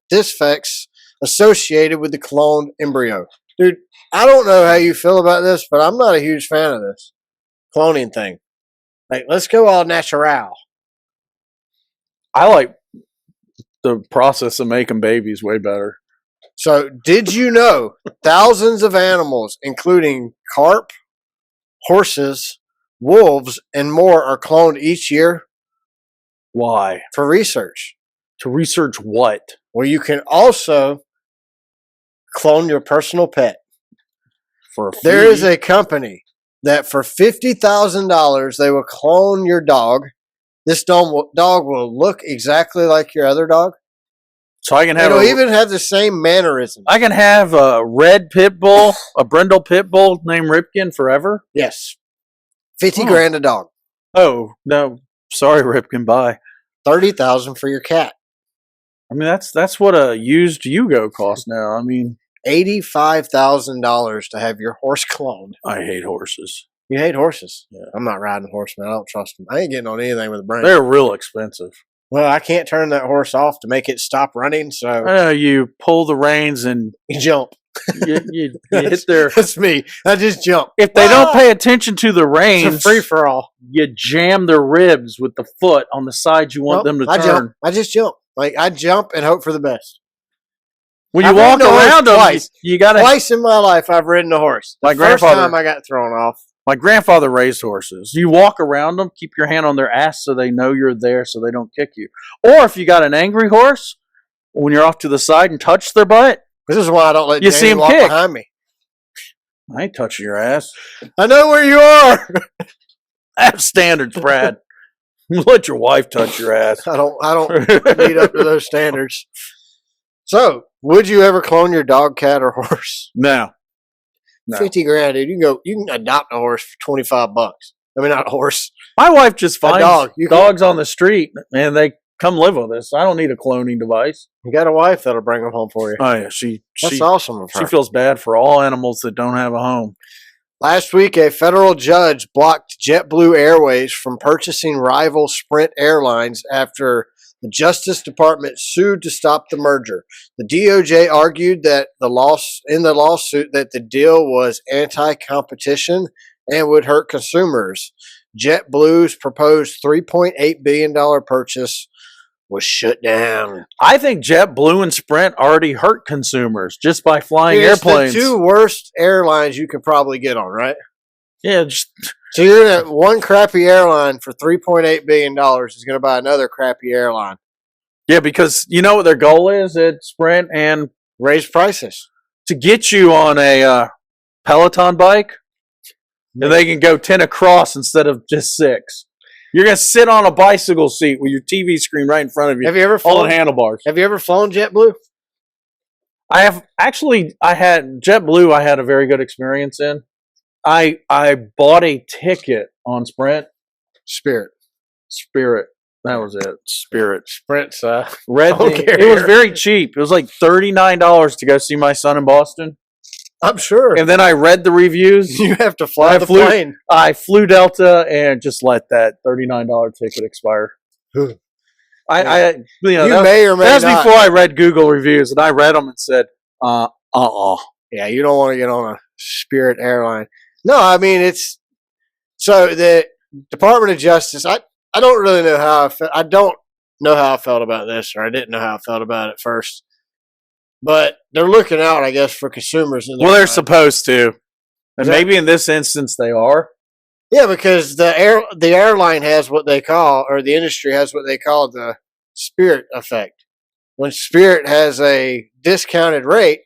B: defects associated with the cloned embryo. Dude, I don't know how you feel about this, but I'm not a huge fan of this cloning thing. Let's go all natural.
A: I like the process of making babies way better.
B: So, did you know thousands of animals, including carp, horses, wolves, and more, are cloned each year?
A: Why?
B: For research.
A: To research what?
B: Well, you can also clone your personal pet. There is a company that for $50,000 they will clone your dog. This dog will look exactly like your other dog.
A: So I can have
B: it'll even have the same mannerisms.
A: I can have a red pit bull, a brindle pit bull named Ripken forever?
B: Yes. $50,000 a dog.
A: Oh, no. Sorry, Ripken, bye.
B: $30,000 for your cat.
A: I mean, that's what a used Yugo costs now. I mean,
B: $85,000 to have your horse cloned.
A: I hate horses.
B: You hate horses?
A: Yeah.
B: I'm not riding a horse, man. I don't trust them. I ain't getting on anything with a brain.
A: They're real expensive.
B: Well, I can't turn that horse off to make it stop running, so...
A: you pull the reins and...
B: You jump.
A: You hit their...
B: That's me. I just jump.
A: If they don't pay attention to the reins...
B: It's a free-for-all.
A: You jam their ribs with the foot on the side you want them to turn.
B: I just jump. I jump and hope for the best.
A: When you walk around them, you got to...
B: Twice in my life, I've ridden a horse. The first time I got thrown off.
A: My grandfather raised horses. You walk around them, keep your hand on their ass so they know you're there so they don't kick you. Or if you got an angry horse, when you're off to the side and touch their butt.
B: This is why I don't let
A: Jamie
B: walk behind me.
A: I ain't touching your ass.
B: I know where you are.
A: I have standards, Brad. Let your wife touch your ass.
B: I don't meet up to those standards. So, would you ever clone your dog, cat, or horse?
A: No.
B: $50,000, dude. You can adopt a horse for $25. I mean, not a horse.
A: My wife just finds dogs on the street, and they come live with us. I don't need a cloning device.
B: You got a wife that'll bring them home for you.
A: Oh yeah,
B: that's awesome of her.
A: She feels bad for all animals that don't have a home.
B: Last week, a federal judge blocked JetBlue Airways from purchasing rival Sprint Airlines after the Justice Department sued to stop the merger. The DOJ argued that in the lawsuit that the deal was anti-competition and would hurt consumers. JetBlue's proposed $3.8 billion purchase was shut down.
A: I think JetBlue and Sprint already hurt consumers just by flying airplanes.
B: The 2 worst airlines you could probably get on, right?
A: Yeah.
B: So you're in one crappy airline for $3.8 billion is going to buy another crappy airline.
A: Yeah, because you know what their goal is at Sprint, and
B: Raise prices.
A: to get you on a Peloton bike, and they can go 10 across instead of just 6. You're going to sit on a bicycle seat with your TV screen right in front of you.
B: Have you ever
A: flown
B: flown
A: handlebars?
B: Have you ever flown JetBlue?
A: I have actually. I had JetBlue. I had a very good experience in. I bought a ticket on Sprint.
B: Spirit.
A: That was it. Spirit.
B: Sprint's
A: Red. It was very cheap. It was like $39 to go see my son in Boston.
B: I'm sure.
A: And then I read the reviews.
B: You have to fly the plane.
A: I flew Delta and just let that $39 ticket expire. I you know,
B: You may or may
A: that's
B: not.
A: before I read Google reviews, and I read them and said,
B: Yeah, you don't want to get on a Spirit airline. No, I mean it's so the Department of Justice. I don't really know how I don't know how I felt about this, or I didn't know how I felt about it first. But they're looking out, I guess, for consumers.
A: Well, they're supposed to, and maybe in this instance they are.
B: Yeah, because the airline has what they call, or the industry has what they call the Spirit effect. When Spirit has a discounted rate,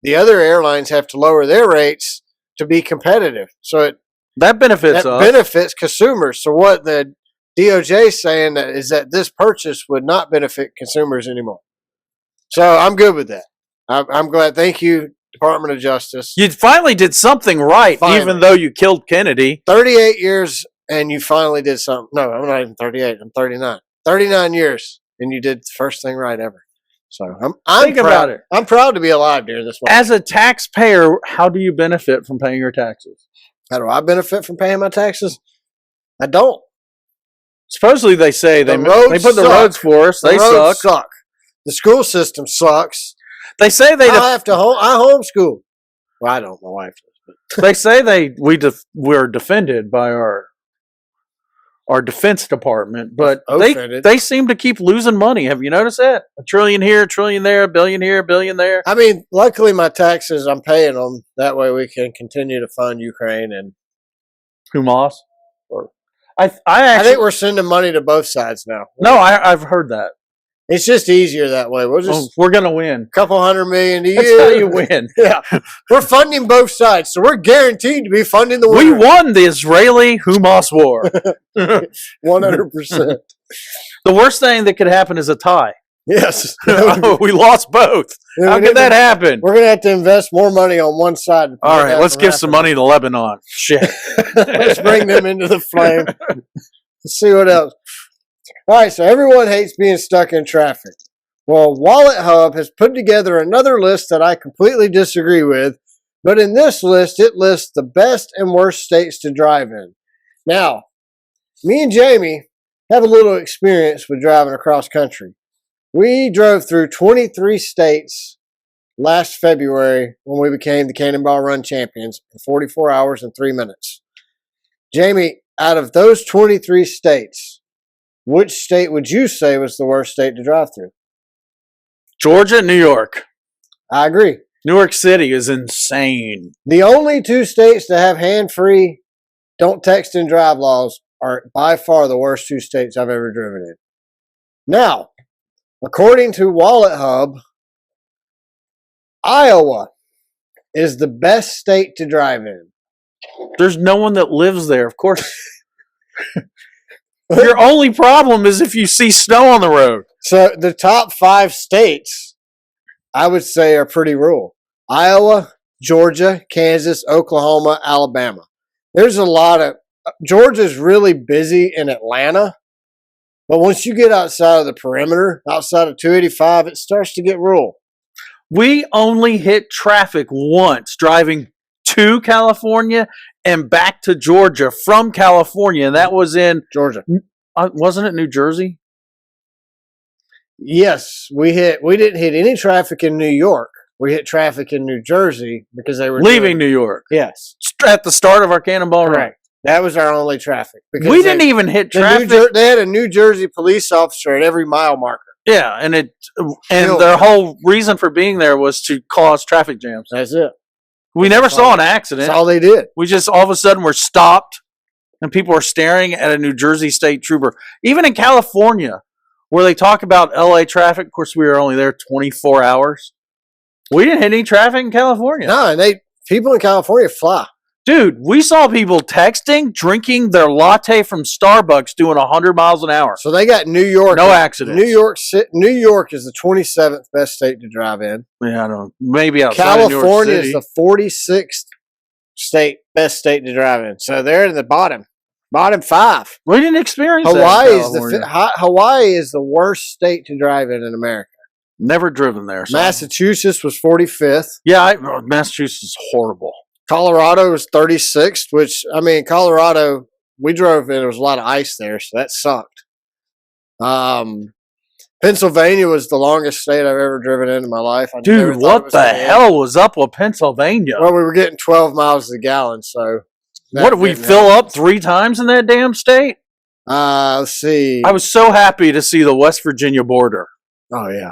B: the other airlines have to lower their rates to be competitive. So
A: that benefits us.
B: Benefits consumers. So what the DOJ is saying is that this purchase would not benefit consumers anymore. So I'm good with that. I'm glad. Thank you, Department of Justice.
A: You finally did something right, even though you killed Kennedy.
B: 38 years, and you finally did something. No, I'm not even 38. I'm 39. 39 years, and you did the first thing right ever. So I'm
A: Think
B: proud.
A: about it.
B: I'm proud to be alive during this one.
A: As a taxpayer, how do you benefit from paying your taxes?
B: How do I benefit from paying my taxes? I don't.
A: Supposedly they say they put the roads for us. They suck.
B: The school system sucks.
A: They say they
B: I homeschool. Well, I don't. My wife does. But.
A: They say we're defended by our defense department, but they seem to keep losing money. Have you noticed that? $1 trillion here, $1 trillion there, $1 billion here, $1 billion there.
B: I mean, luckily my taxes, I'm paying them. That way we can continue to fund Ukraine and
A: Hamas. I
B: think we're sending money to both sides now.
A: No, I've heard that.
B: It's just easier that way.
A: We're gonna win.
B: A couple $100 million a year.
A: That's how you win.
B: Yeah, we're funding both sides, so we're guaranteed to be funding the
A: We
B: winner.
A: won the Israeli-Hamas war.
B: 100%.
A: The worst thing that could happen is a tie.
B: Yes.
A: We lost both. How could that happen?
B: We're going to have to invest more money on one side.
A: All right, let's give some money to Lebanon. Shit.
B: Let's bring them into the flame. Let's see what else. All right, so everyone hates being stuck in traffic. Well, Wallet Hub has put together another list that I completely disagree with, but in this list, it lists the best and worst states to drive in. Now, me and Jamie have a little experience with driving across country. We drove through 23 states last February when we became the Cannonball Run champions in 44 hours and 3 minutes. Jamie, out of those 23 states, which state would you say was the worst state to drive through?
A: Georgia, New York.
B: I agree.
A: New York City is insane.
B: The only 2 states that have hand-free, don't text and drive laws are by far the worst 2 states I've ever driven in. Now, according to Wallet Hub, Iowa is the best state to drive in.
A: There's no one that lives there, of course. Your only problem is if you see snow on the road.
B: So the top 5 states, I would say, are pretty rural. Iowa, Georgia, Kansas, Oklahoma, Alabama. There's a lot of... Georgia's really busy in Atlanta. But once you get outside of the perimeter, outside of 285, it starts to get rural.
A: We only hit traffic once driving to California and back to Georgia from California, and that was in
B: Georgia.
A: Wasn't it New Jersey?
B: Yes, we didn't hit any traffic in New York. We hit traffic in New Jersey because they were
A: leaving New York.
B: Yes,
A: at the start of our Cannonball Run.
B: Correct. That was our only traffic. Because
A: we didn't even hit traffic.
B: They had a New Jersey police officer at every mile marker.
A: Yeah, and their whole reason for being there was to cause traffic jams.
B: That's it.
A: We never saw an accident.
B: That's all they did.
A: We just all of a sudden were stopped, and people were staring at a New Jersey state trooper. Even in California, where they talk about LA traffic. Of course, we were only there 24 hours. We didn't hit any traffic in California.
B: No, and people in California fly.
A: Dude, we saw people texting, drinking their latte from Starbucks doing 100 miles an hour.
B: So they got New York.
A: No accidents.
B: New York is the 27th best state to drive in.
A: Yeah, I don't know. Maybe outside
B: California
A: of New York
B: is the 46th best state to drive in. So they're in the bottom 5.
A: We didn't experience
B: Hawaii is the worst state to drive in America.
A: Never driven there. So.
B: Massachusetts was 45th.
A: Yeah, Massachusetts is horrible.
B: Colorado was 36th, which, I mean, Colorado, we drove and there was a lot of ice there, so that sucked. Pennsylvania was the longest state I've ever driven in my life.
A: Dude, what the hell was up with Pennsylvania?
B: Well, we were getting 12 miles a gallon, so.
A: What, did we fill up 3 times in that damn state?
B: Let's see.
A: I was so happy to see the West Virginia border.
B: Oh, yeah.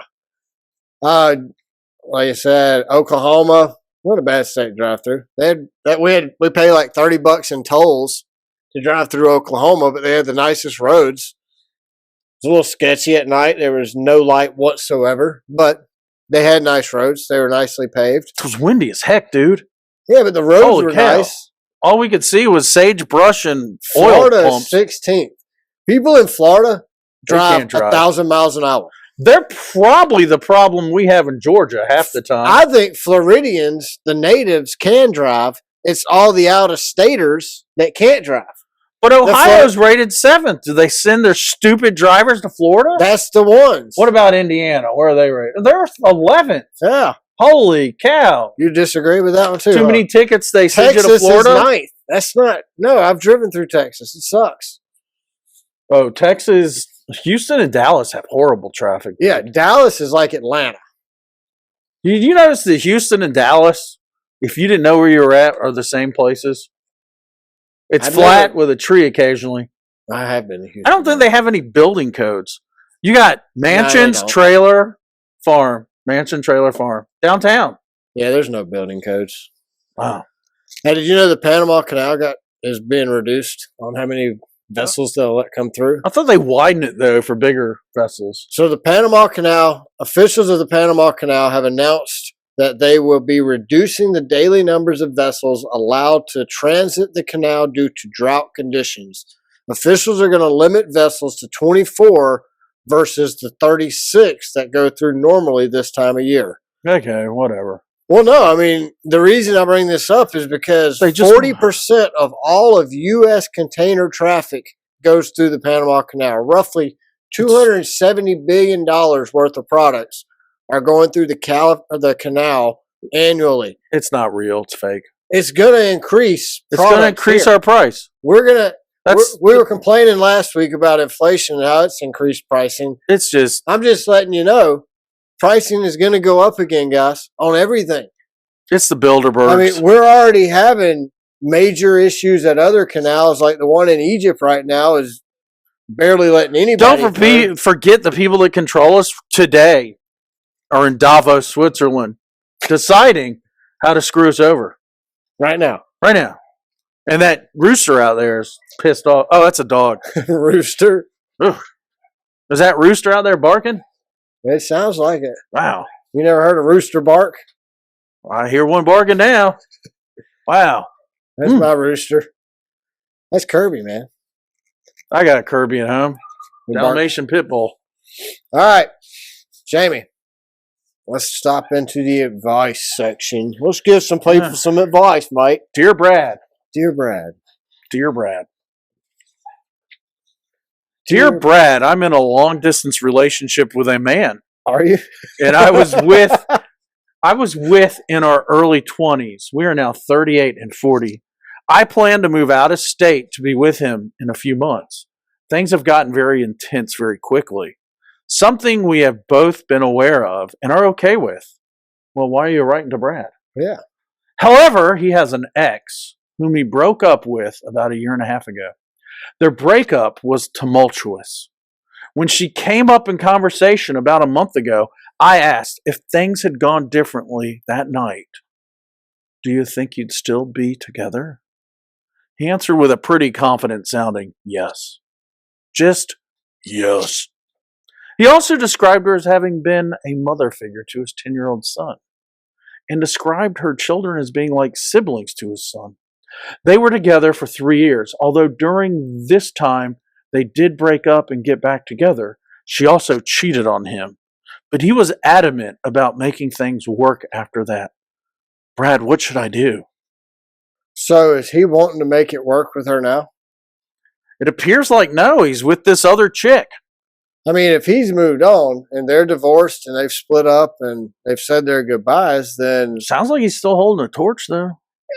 B: Like I said, Oklahoma. What a bad state to drive through. We pay like $30 in tolls to drive through Oklahoma, but they had the nicest roads. It was a little sketchy at night. There was no light whatsoever, but they had nice roads. They were nicely paved.
A: It was windy as heck, dude.
B: Yeah, but the roads were nice.
A: All we could see was sagebrush and
B: Florida
A: oil pumps.
B: 16th. People in Florida drive 1,000 miles an hour.
A: They're probably the problem we have in Georgia half the time.
B: I think Floridians, the natives, can drive. It's all the out-of-staters that can't drive.
A: But Ohio's rated 7th. Do they send their stupid drivers to Florida?
B: That's the ones.
A: What about Indiana? Where are they rated? They're 11th.
B: Yeah.
A: Holy cow.
B: You disagree with that one, too?
A: Too many tickets they send you to Florida?
B: Texas is 9th. That's not. No, I've driven through Texas. It sucks.
A: Oh, Texas. Houston and Dallas have horrible traffic.
B: Yeah, Dallas is like Atlanta.
A: Did you notice that Houston and Dallas, if you didn't know where you were at, are the same places? It's flat with a tree occasionally.
B: I have been to Houston.
A: I don't think they have any building codes. You got mansions, trailer, farm. Mansion, trailer, farm. Downtown.
B: Yeah, there's no building codes.
A: Wow.
B: Hey, did you know the Panama Canal is being reduced on how many vessels they'll let come through?
A: I thought they widened it, though, for bigger vessels.
B: So the Panama Canal, officials of the Panama Canal have announced that they will be reducing the daily numbers of vessels allowed to transit the canal due to drought conditions. Officials are going to limit vessels to 24 versus the 36 that go through normally this time of year.
A: Okay, whatever.
B: Well, no, I mean, the reason I bring this up is because 40% of all of U.S. container traffic goes through the Panama Canal. Roughly $270 billion worth of products are going through the canal annually.
A: It's not real. It's fake.
B: It's going to increase.
A: It's going to increase our price.
B: We were complaining last week about inflation and how it's increased pricing. I'm just letting you know. Pricing is going to go up again, guys, on everything.
A: It's the Bilderbergs.
B: I mean, we're already having major issues at other canals, like the one in Egypt right now is barely letting anybody.
A: Don't forget the people that control us today are in Davos, Switzerland, deciding how to screw us over.
B: Right now.
A: Right now. And that rooster out there is pissed off. Oh, that's a dog.
B: Rooster?
A: Ugh. Is that rooster out there barking?
B: It sounds like it.
A: Wow.
B: You never heard a rooster bark?
A: I hear one barking now. Wow.
B: That's my rooster. That's Kirby, man.
A: I got Kirby at home. Dalmatian pit bull.
B: All right. Jamie, let's stop into the advice section. Let's give some people some advice, mate.
A: Dear Brad.
B: Dear Brad.
A: Dear Brad. Dear Brad, I'm in a long-distance relationship with a man.
B: Are you?
A: And I was with in our early 20s. We are now 38 and 40. I plan to move out of state to be with him in a few months. Things have gotten very intense very quickly. Something we have both been aware of and are okay with. Well, why are you writing to Brad?
B: Yeah.
A: However, he has an ex whom he broke up with about 1.5 years ago. Their breakup was tumultuous. When she came up in conversation about a month ago, I asked if things had gone differently that night. Do you think you'd still be together? He answered with a pretty confident sounding yes. Just yes. He also described her as having been a mother figure to his 10-year-old son and described her children as being like siblings to his son. They were together for 3 years, although during this time they did break up and get back together. She also cheated on him, but he was adamant about making things work after that. Brad, what should I do?
B: So is he wanting to make it work with her now?
A: It appears like no, he's with this other chick.
B: I mean, if he's moved on and they're divorced and they've split up and they've said their goodbyes, then
A: Sounds like he's still holding a torch, though.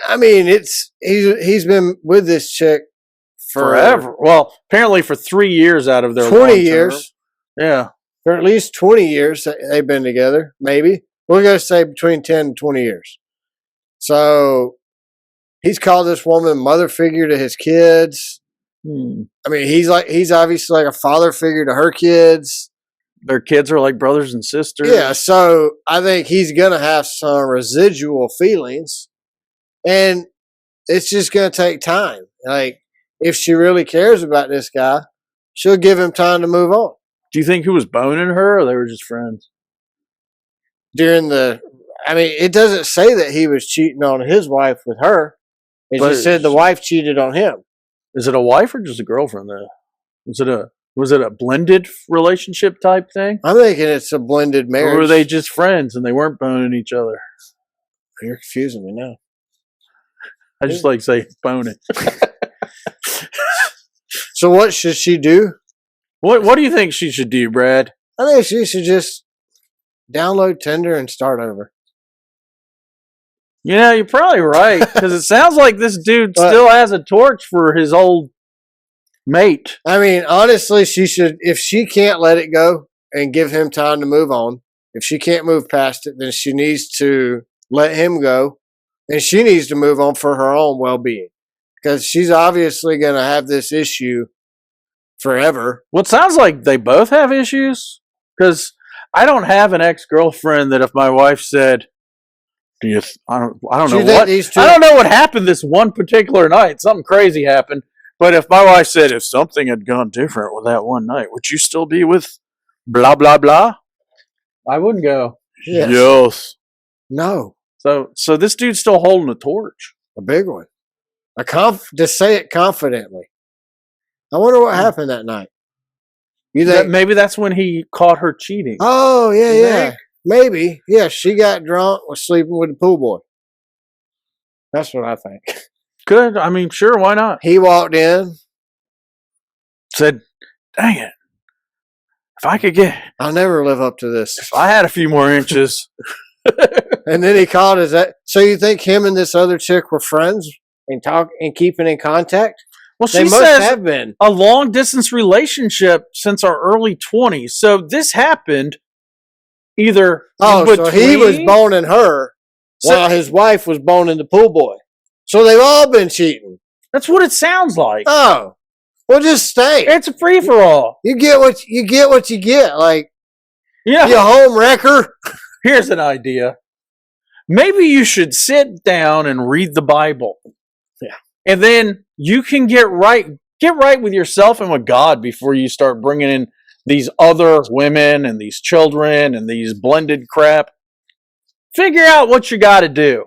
B: I mean, he's been with this chick
A: Forever. Well, apparently for 3 years out of their
B: 20
A: long-term.
B: years.
A: Yeah.
B: For at least 20 years they've been together, maybe. We're going to say between 10 and 20 years. So he's called this woman mother figure to his kids. I mean, he's obviously like a father figure to her kids.
A: Their kids are like brothers and sisters.
B: Yeah, so I think he's going to have some residual feelings. And it's just going to take time. Like, if she really cares about this guy, she'll give him time to move on.
A: Do you think he was boning her or they were just friends?
B: It doesn't say that he was cheating on his wife with her. It just said the wife cheated on him.
A: Is it a wife or just a girlfriend though? Was it a blended relationship type thing?
B: I'm thinking it's a blended marriage.
A: Or were they just friends and they weren't boning each other?
B: You're confusing me now.
A: I just like say boning.
B: So what should she do?
A: What do you think she should do, Brad?
B: I think she should just download Tinder and start over.
A: You know, you're probably right because it sounds like this dude still has a torch for his old mate.
B: I mean, honestly, she should. If she can't let it go and give him time to move on, if she can't move past it, then she needs to let him go, and she needs to move on for her own well-being because she's obviously going to have this issue forever.
A: Well, it sounds like they both have issues because I don't have an ex-girlfriend that if my wife said, I don't know what happened this one particular night. Something crazy happened. But if my wife said, if something had gone different with that one night, would you still be with blah, blah, blah? I wouldn't go. Yes.
B: No.
A: So this dude's still holding a torch.
B: A big one. To say it confidently. I wonder what happened that night. You think
A: maybe that's when he caught her cheating?
B: Oh, yeah. Maybe. Yeah, she got drunk, was sleeping with the pool boy. That's what I think.
A: Good. I mean, sure, why not?
B: He walked in.
A: Said, dang it. If I could
B: I'll never live up to this.
A: If I had a few more inches.
B: And then he called his So you think him and this other chick were friends and keeping in contact?
A: Well, she says have been a long distance relationship since our early 20s. So this happened either.
B: So he was boning her while his wife was boning the pool boy. So they've all been cheating.
A: That's what it sounds like.
B: Oh, well, just stay.
A: It's a free for all.
B: You get what you get. Like,
A: yeah,
B: you home wrecker.
A: Here's an idea. Maybe you should sit down and read the Bible.
B: Yeah.
A: And then you can get right with yourself and with God before you start bringing in these other women and these children and these blended crap. Figure out what you got to do.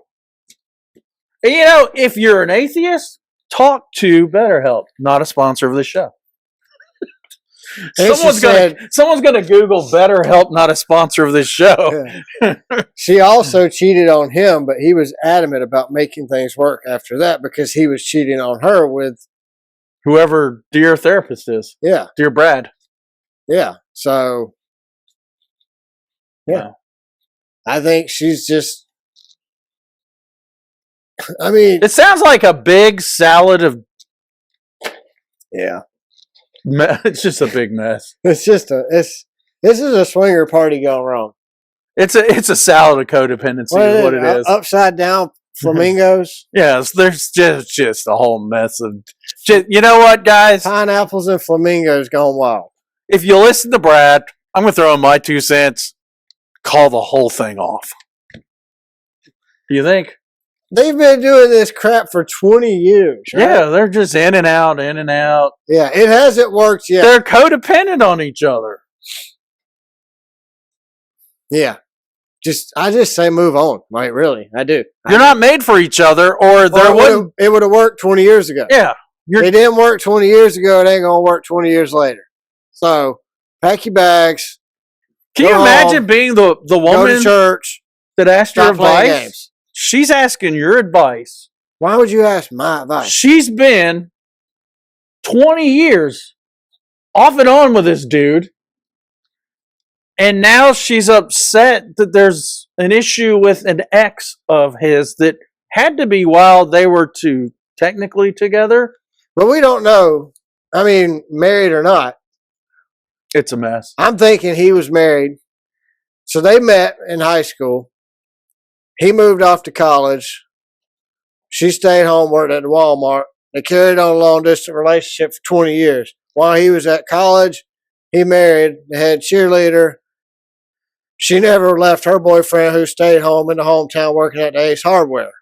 A: And, you know, if you're an atheist, talk to BetterHelp, not a sponsor of the show. Someone's gonna Google BetterHelp, not a sponsor of this show.
B: Yeah. She also cheated on him, but he was adamant about making things work after that because he was cheating on her with
A: whoever dear therapist is.
B: Yeah,
A: dear Brad.
B: Yeah. So, yeah, wow. I think she's just. I mean,
A: it sounds like a big salad of.
B: Yeah.
A: It's just a big mess.
B: This is a swinger party gone wrong.
A: It's a salad of codependency. Is what it is.
B: Upside down flamingos.
A: Yes, there's just a whole mess of. You know what, guys?
B: Pineapples and flamingos gone wild.
A: If you listen to Brad, I'm gonna throw in my 2 cents. Call the whole thing off. Do you think?
B: They've been doing this crap for 20 years, right?
A: Yeah, they're just in and out, in and out.
B: Yeah, it hasn't worked yet.
A: They're codependent on each other.
B: Yeah. I just say move on. Right? Really, I do.
A: You're not made for each other, or there wouldn't.
B: It would have worked 20 years ago.
A: Yeah.
B: It didn't work 20 years ago. It ain't gonna work 20 years later. So pack your bags.
A: Can you imagine being the woman
B: go to church
A: that asked your advice?
B: Games.
A: She's asking your advice.
B: Why would you ask my advice?
A: She's been 20 years off and on with this dude. And now she's upset that there's an issue with an ex of his that had to be while they were technically together.
B: But we don't know. I mean, married or not.
A: It's a mess.
B: I'm thinking he was married. So they met in high school. He moved off to college. She stayed home, worked at the Walmart. They carried on a long-distance relationship for 20 years. While he was at college, he married. They had a cheerleader. She never left her boyfriend, who stayed home in the hometown working at the Ace Hardware.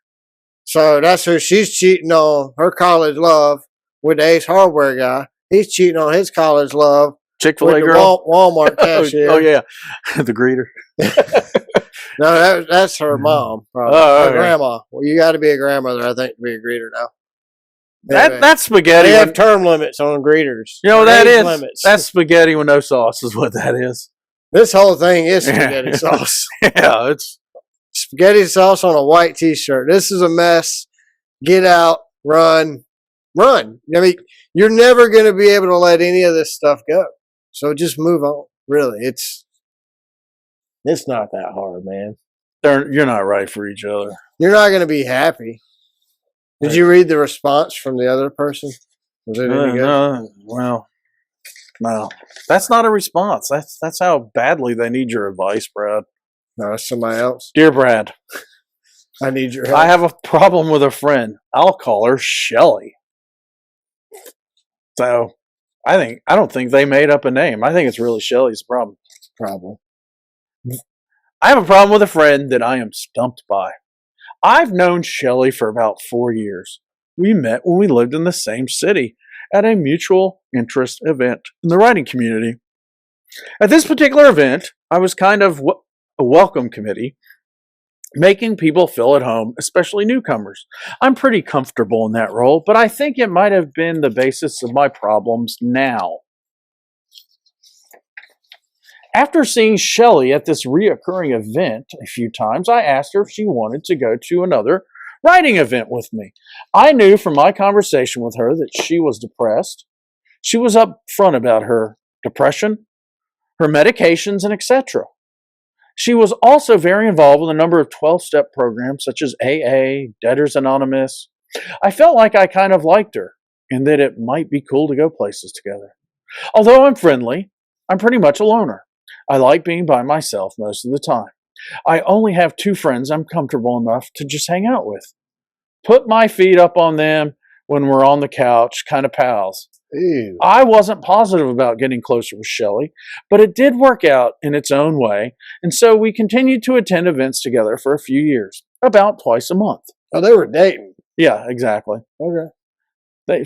B: So that's who she's cheating on, her college love, with the Ace Hardware guy. He's cheating on his college love
A: Chick-fil-A girl?
B: Walmart cashier.
A: Oh, yeah. The greeter.
B: No, that's her mom, probably. Her grandma. Well, you got to be a grandmother, I think, to be a greeter now. Anyway,
A: that's spaghetti.
B: They have term limits on greeters.
A: You know, that's spaghetti with no sauce is what that is.
B: This whole thing is spaghetti sauce.
A: Yeah, it's
B: spaghetti sauce on a white T-shirt. This is a mess. Get out, run. I mean, you're never going to be able to let any of this stuff go. So just move on. Really, it's not that hard, man.
A: You're not right for each other.
B: You're not going to be happy. Did you read the response from the other person? Was it any good?
A: Well, no. That's not a response. That's how badly they need your advice, Brad.
B: No, it's somebody else.
A: Dear Brad,
B: I need your help.
A: I have a problem with a friend. I'll call her Shelly. So I don't think they made up a name. I think it's really Shelly's problem. I have a problem with a friend that I am stumped by. I've known Shelly for about 4 years. We met when we lived in the same city at a mutual interest event in the writing community. At this particular event, I was kind of a welcome committee, making people feel at home, especially newcomers. I'm pretty comfortable in that role, but I think it might have been the basis of my problems now. After seeing Shelly at this reoccurring event a few times, I asked her if she wanted to go to another writing event with me. I knew from my conversation with her that she was depressed. She was upfront about her depression, her medications, and etc. She was also very involved with a number of 12-step programs such as AA, Debtors Anonymous. I felt like I kind of liked her and that it might be cool to go places together. Although I'm friendly, I'm pretty much a loner. I like being by myself most of the time. I only have 2 friends I'm comfortable enough to just hang out with. Put my feet up on them when we're on the couch, kind of pals.
B: Ew.
A: I wasn't positive about getting closer with Shelly, but it did work out in its own way, and so we continued to attend events together for a few years, about twice a month.
B: Oh, they were dating.
A: Yeah, exactly.
B: Okay.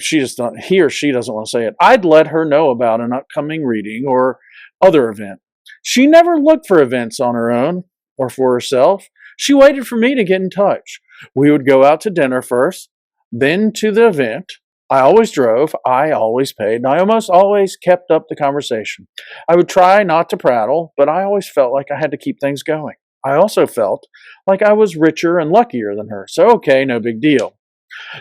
A: He or she doesn't want to say it. I'd let her know about an upcoming reading or other event. She never looked for events on her own or for herself. She waited for me to get in touch. We would go out to dinner first, then to the event. I always drove, I always paid, and I almost always kept up the conversation. I would try not to prattle, but I always felt like I had to keep things going. I also felt like I was richer and luckier than her, so okay, no big deal.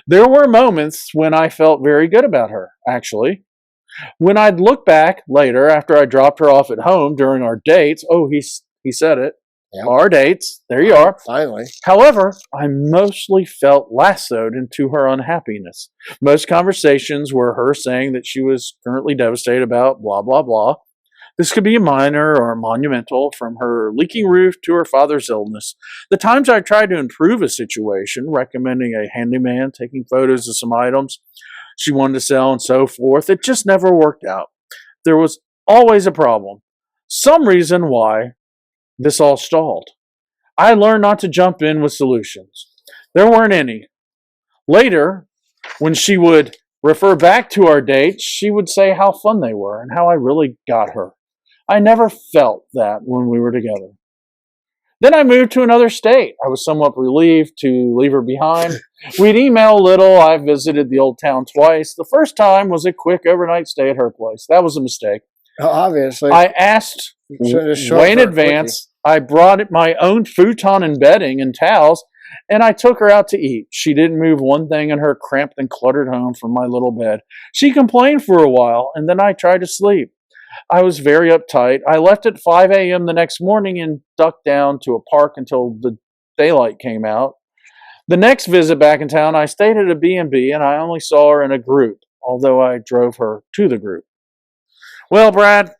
A: There were moments when I felt very good about her, actually. When I'd look back later after I dropped her off at home during our dates, he said it, yep. Our dates, there you are.
B: Finally.
A: However, I mostly felt lassoed into her unhappiness. Most conversations were her saying that she was currently devastated about blah, blah, blah. This could be minor or monumental, from her leaking roof to her father's illness. The times I tried to improve a situation, recommending a handyman, taking photos of some items she wanted to sell and so forth, it just never worked out. There was always a problem. Some reason why this all stalled. I learned not to jump in with solutions. There weren't any. Later, when she would refer back to our dates, she would say how fun they were and how I really got her. I never felt that when we were together. Then I moved to another state. I was somewhat relieved to leave her behind. We'd email a little. I visited the old town twice. The first time was a quick overnight stay at her place. That was a mistake.
B: Oh, obviously.
A: I asked way in advance. I brought my own futon and bedding and towels, and I took her out to eat. She didn't move one thing in her cramped and cluttered home from my little bed. She complained for a while, and then I tried to sleep. I was very uptight. I left at 5 a.m. the next morning and ducked down to a park until the daylight came out. The next visit back in town, I stayed at a B&B, and I only saw her in a group, although I drove her to the group. Well, Brad,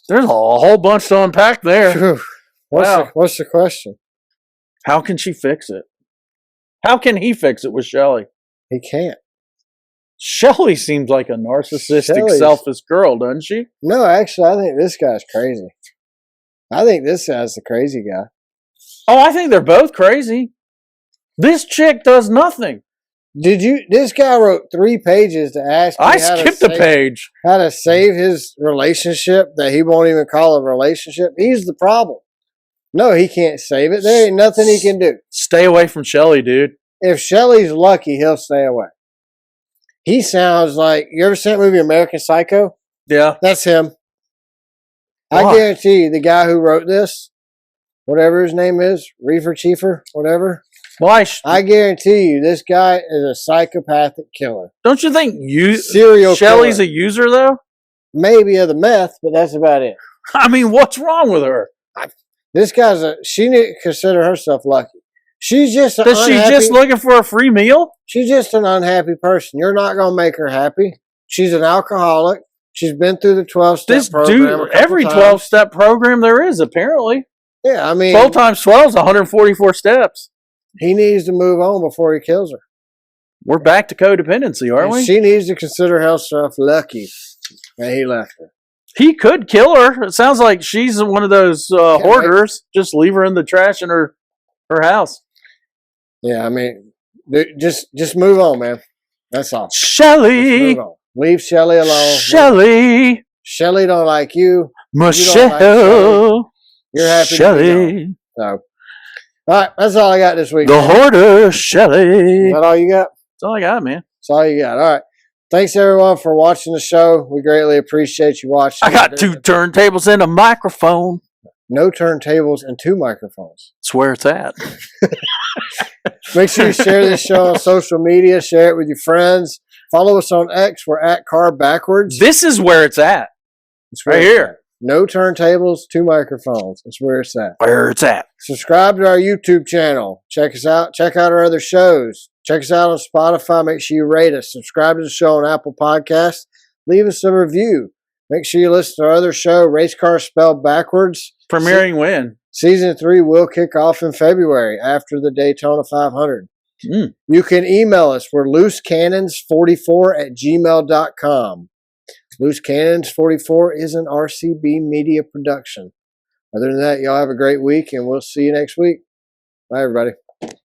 A: there's a whole bunch to unpack there.
B: What's the question?
A: How can she fix it? How can he fix it with Shelly?
B: He can't.
A: Shelly seems like a narcissistic, selfish girl, doesn't she?
B: No, actually, I think this guy's crazy. I think this guy's the crazy guy.
A: Oh, I think they're both crazy. This chick does nothing.
B: This guy wrote 3 pages to ask me
A: I skipped a page.
B: How to save his relationship that he won't even call a relationship. He's the problem. No, he can't save it. There ain't nothing he can do.
A: Stay away from Shelly, dude.
B: If Shelly's lucky, he'll stay away. He sounds like, you ever seen that movie American Psycho?
A: Yeah.
B: That's him.
A: Why?
B: I guarantee you, the guy who wrote this, whatever his name is, Reefer Chiefer, whatever.
A: Why?
B: I guarantee you, this guy is a psychopathic killer.
A: Don't you think
B: Serial
A: Shelly's
B: killer.
A: a user, though?
B: Maybe of the meth, but that's about it.
A: I mean, what's wrong with her?
B: This guy's she need to consider herself lucky. She's just an
A: Is she just looking for a free meal?
B: She's just an unhappy person. You're not going to make her happy. She's an alcoholic. She's been through the 12-step program.
A: Every 12-step program there is, apparently.
B: Yeah, I mean,
A: 12 times 12 is 144 steps.
B: He needs to move on before he kills her.
A: We're back to codependency, aren't we?
B: She needs to consider herself lucky that he left her.
A: He could kill her. It sounds like she's one of those hoarders. Just leave her in the trash in her house.
B: Yeah, I mean, just move on, man. That's all.
A: Shelly.
B: Move on. Leave Shelly alone.
A: Shelly.
B: Shelly don't like you.
A: Michelle.
B: You don't like You're happy
A: Shelly.
B: So, all right, that's all I got this week.
A: The hoarder, Shelly.
B: Is that all you got?
A: That's all I got, man.
B: That's all you got. All right. Thanks, everyone, for watching the show. We greatly appreciate you watching.
A: I got 2 turntables and a microphone.
B: No turntables and 2 microphones.
A: That's where it's at.
B: Make sure you share this show on social media. Share it with your friends. Follow us on X. We're at Car Backwards.
A: This is where it's at.
B: It's
A: right here.
B: No turntables, 2 microphones. That's where it's at.
A: Where it's at.
B: Subscribe to our YouTube channel. Check us out. Check out our other shows. Check us out on Spotify. Make sure you rate us. Subscribe to the show on Apple Podcasts. Leave us a review. Make sure you listen to our other show, Race Car Spelled Backwards.
A: Premiering when?
B: Season 3 will kick off in February after the Daytona 500. You can email us. We're loosecannons44@gmail.com. Loose Cannons 44 is an RCB media production. Other than that, y'all have a great week, and we'll see you next week. Bye, everybody.